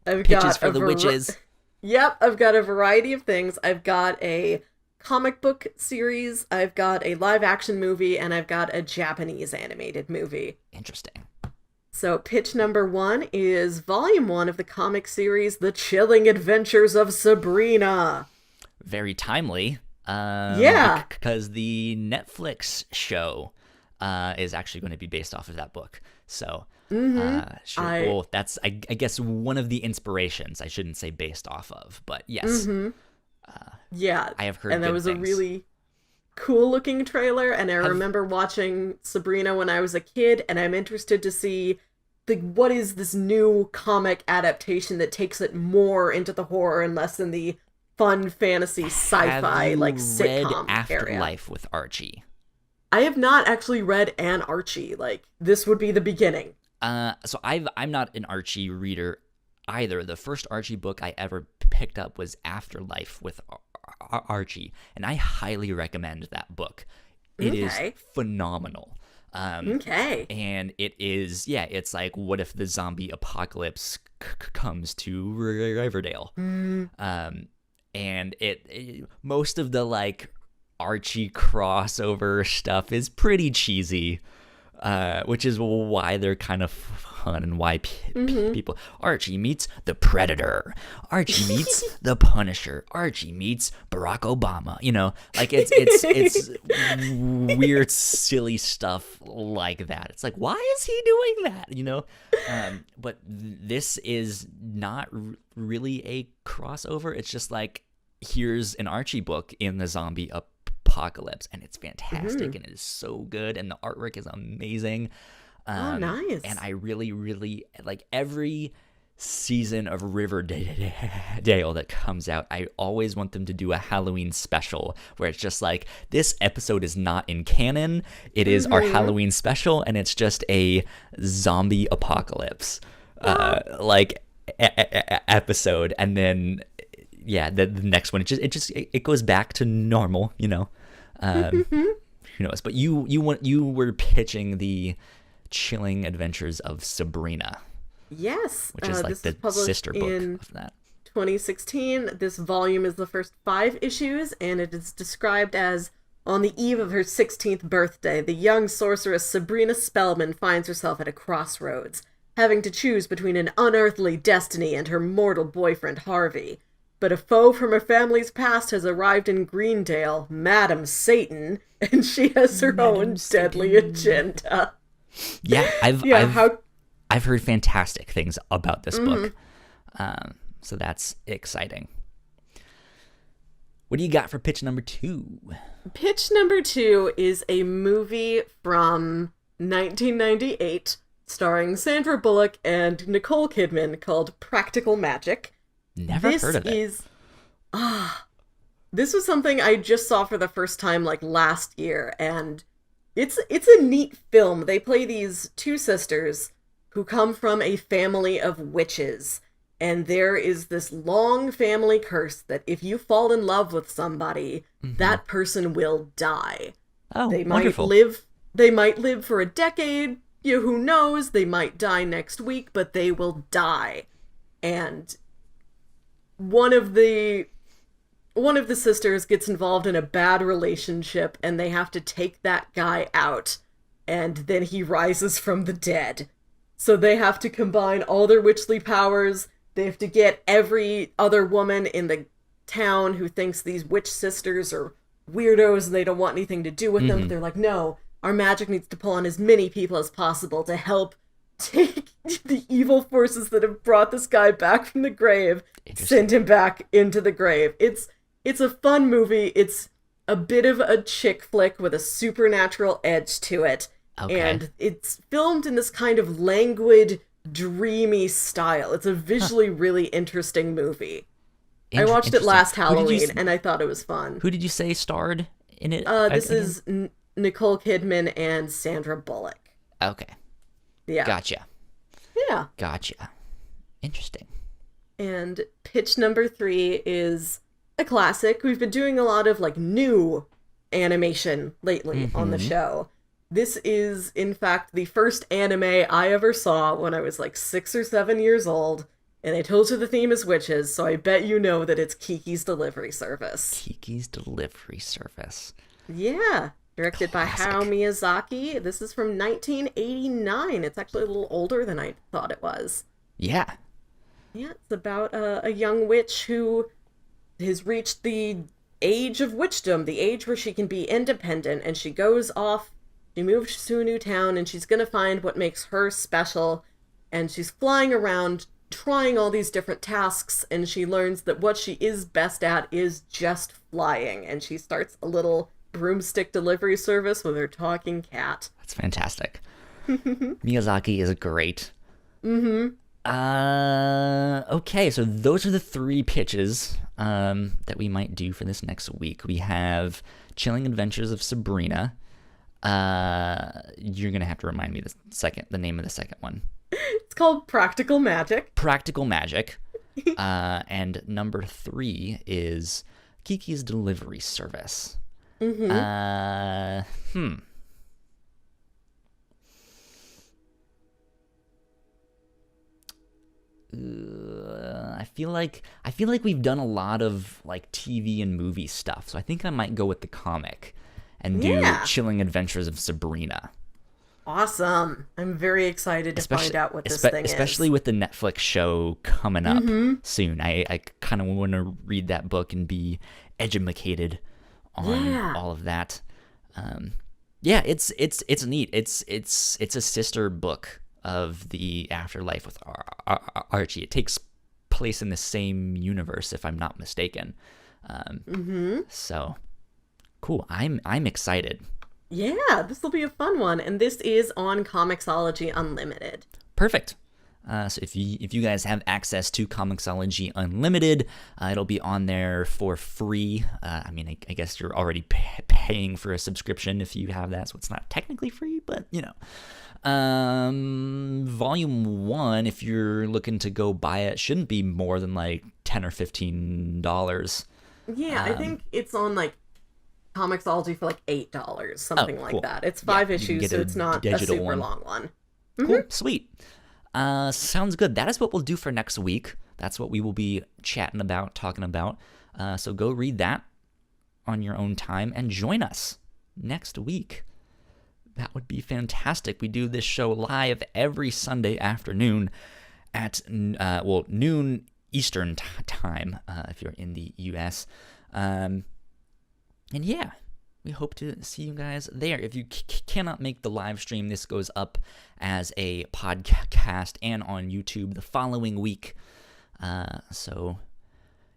Pitches for the witches. Yep, I've got a variety of things. I've got a comic book series, I've got a live-action movie, and I've got a Japanese animated movie. Interesting. So pitch number 1 is Volume 1 of the comic series The Chilling Adventures of Sabrina. Very timely. Because the Netflix show is actually going to be based off of that book. So, sure. That's, I guess, one of the inspirations. I shouldn't say based off of, but yes. I have heard. And that was things. A really cool-looking trailer, and I remember watching Sabrina when I was a kid, and I'm interested to see what is this new comic adaptation that takes it more into the horror and less in the fun fantasy sci-fi like sitcom Afterlife area. With Archie? I have not actually read an Archie. Like, this would be the beginning. So I'm not an Archie reader either. The first Archie book I ever picked up was Afterlife with Archie, and I highly recommend that book. It is phenomenal. And it is, it's like, what if the zombie apocalypse comes to Riverdale? And it most of the like Archie crossover stuff is pretty cheesy. which is why they're kind of fun and why people. Archie meets the Predator. Archie meets the Punisher. Archie meets Barack Obama. You know, like it's weird, silly stuff like that. It's like, why is he doing that? You know, but this is not really a crossover. It's just like, here's an Archie book in the zombie apocalypse, and it's fantastic, and it is so good, and the artwork is amazing. Nice. And I really, really like every season of Riverdale that comes out. I always want them to do a Halloween special where it's just like, this episode is not in canon. It is our Halloween special, and it's just a zombie apocalypse episode, and then the next one it goes back to normal, you know. Who knows? But you were pitching the Chilling Adventures of Sabrina. Yes, which is like the sister book of that. 2016. This volume is the first 5 issues, and it is described as, on the eve of her 16th birthday, the young sorceress Sabrina Spellman finds herself at a crossroads, having to choose between an unearthly destiny and her mortal boyfriend Harvey. But a foe from her family's past has arrived in Greendale, Madam Satan, and she has her own deadly agenda. Yeah, I've heard fantastic things about this book, so that's exciting. What do you got for pitch number 2? Pitch number 2 is a movie from 1998 starring Sandra Bullock and Nicole Kidman called Practical Magic. Never heard of it. This was something I just saw for the first time like last year, and it's a neat film. They play these 2 sisters who come from a family of witches, and there is this long family curse that if you fall in love with somebody, that person will die. Oh, they wonderful. might live for a decade, who knows, they might die next week, but they will die. And one of the sisters gets involved in a bad relationship, and they have to take that guy out, and then he rises from the dead. So they have to combine all their witchly powers. They have to get every other woman in the town who thinks these witch sisters are weirdos and they don't want anything to do with them. But they're like, no, our magic needs to pull on as many people as possible to help take the evil forces that have brought this guy back from the grave, send him back into the grave. It's a fun movie. It's a bit of a chick flick with a supernatural edge to it. Okay. And it's filmed in this kind of languid, dreamy style. It's a visually really interesting movie. I watched it last Halloween, and I thought it was fun. Who did you say starred in it? This is Nicole Kidman and Sandra Bullock. Okay. Yeah. Gotcha. Yeah. Gotcha. Interesting. And pitch number 3 is a classic. We've been doing a lot of like new animation lately on the show. This is, in fact, the first anime I ever saw when I was like 6 or 7 years old, and I told you the theme is witches, so I bet you know that it's Kiki's Delivery Service. Kiki's Delivery Service. Yeah. Directed Classic. by Hayao Miyazaki. This is from 1989. It's actually a little older than I thought it was. Yeah. Yeah, it's about a young witch who has reached the age of witchdom, the age where she can be independent, and she goes off. She moves to a new town, and she's going to find what makes her special, and she's flying around trying all these different tasks, and she learns that what she is best at is just flying, and she starts a little broomstick delivery service with her talking cat. That's fantastic. Miyazaki is great. Okay, so those are the 3 pitches that we might do for this next week. We have Chilling Adventures of Sabrina. You're gonna have to remind me the name of the second one. It's called Practical Magic. Practical Magic. And number 3 is Kiki's Delivery Service. I feel like we've done a lot of like TV and movie stuff, so I think I might go with the comic and do Chilling Adventures of Sabrina. Awesome. I'm very excited to find out what this thing is. Especially with the Netflix show coming up soon. I kind of want to read that book and be educated on all of that. It's neat. It's a sister book of the Afterlife with Archie. It takes place in the same universe, if I'm not mistaken. So cool. I'm excited. Yeah, this will be a fun one, and this is on Comixology Unlimited. Perfect. So if you guys have access to Comixology Unlimited, it'll be on there for free. I guess you're already paying for a subscription if you have that, so it's not technically free, but Volume 1, if you're looking to go buy it, shouldn't be more than like $10 or $15. Yeah, I think it's on like Comixology for like $8, something like that. It's 5 issues, so it's not a super long one. Cool, sweet. Sounds good. That is what we'll do for next week. That's what we will be chatting about, talking about. So go read that on your own time and join us next week. That would be fantastic. We do this show live every Sunday afternoon at noon Eastern time if you're in the U.S. And yeah, we hope to see you guys there. If you cannot make the live stream, this goes up as a podcast and on YouTube the following week. So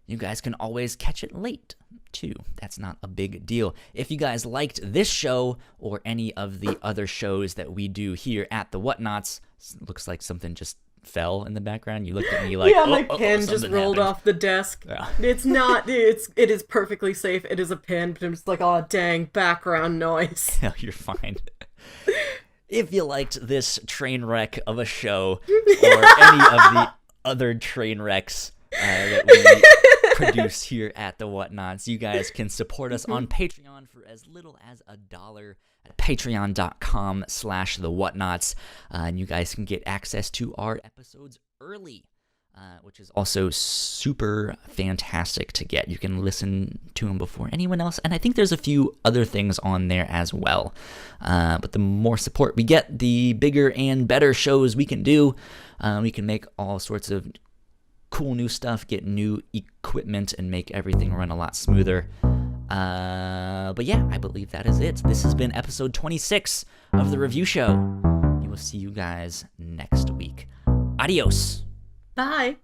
you guys can always catch it late, too. That's not a big deal. If you guys liked this show or any of the other shows that we do here at the Whatnauts, looks like something just fell in the background. You looked at me like, my pen just rolled off the desk. Yeah. It's not, it is perfectly safe. It is a pen, but I'm just like, oh dang, background noise. No, you're fine. If you liked this train wreck of a show or any of the other train wrecks that we produce here at the Whatnauts, you guys can support us on Patreon for as little as $1 at patreon.com/thewhatnauts, and you guys can get access to our episodes early, which is also super fantastic to get. You can listen to them before anyone else, and I think there's a few other things on there as well. But the more support we get, the bigger and better shows we can do. We can make all sorts of cool new stuff, get new equipment, and make everything run a lot smoother. But yeah, I believe that is it. This has been episode 26 of the review show. We will see you guys next week. Adios. Bye.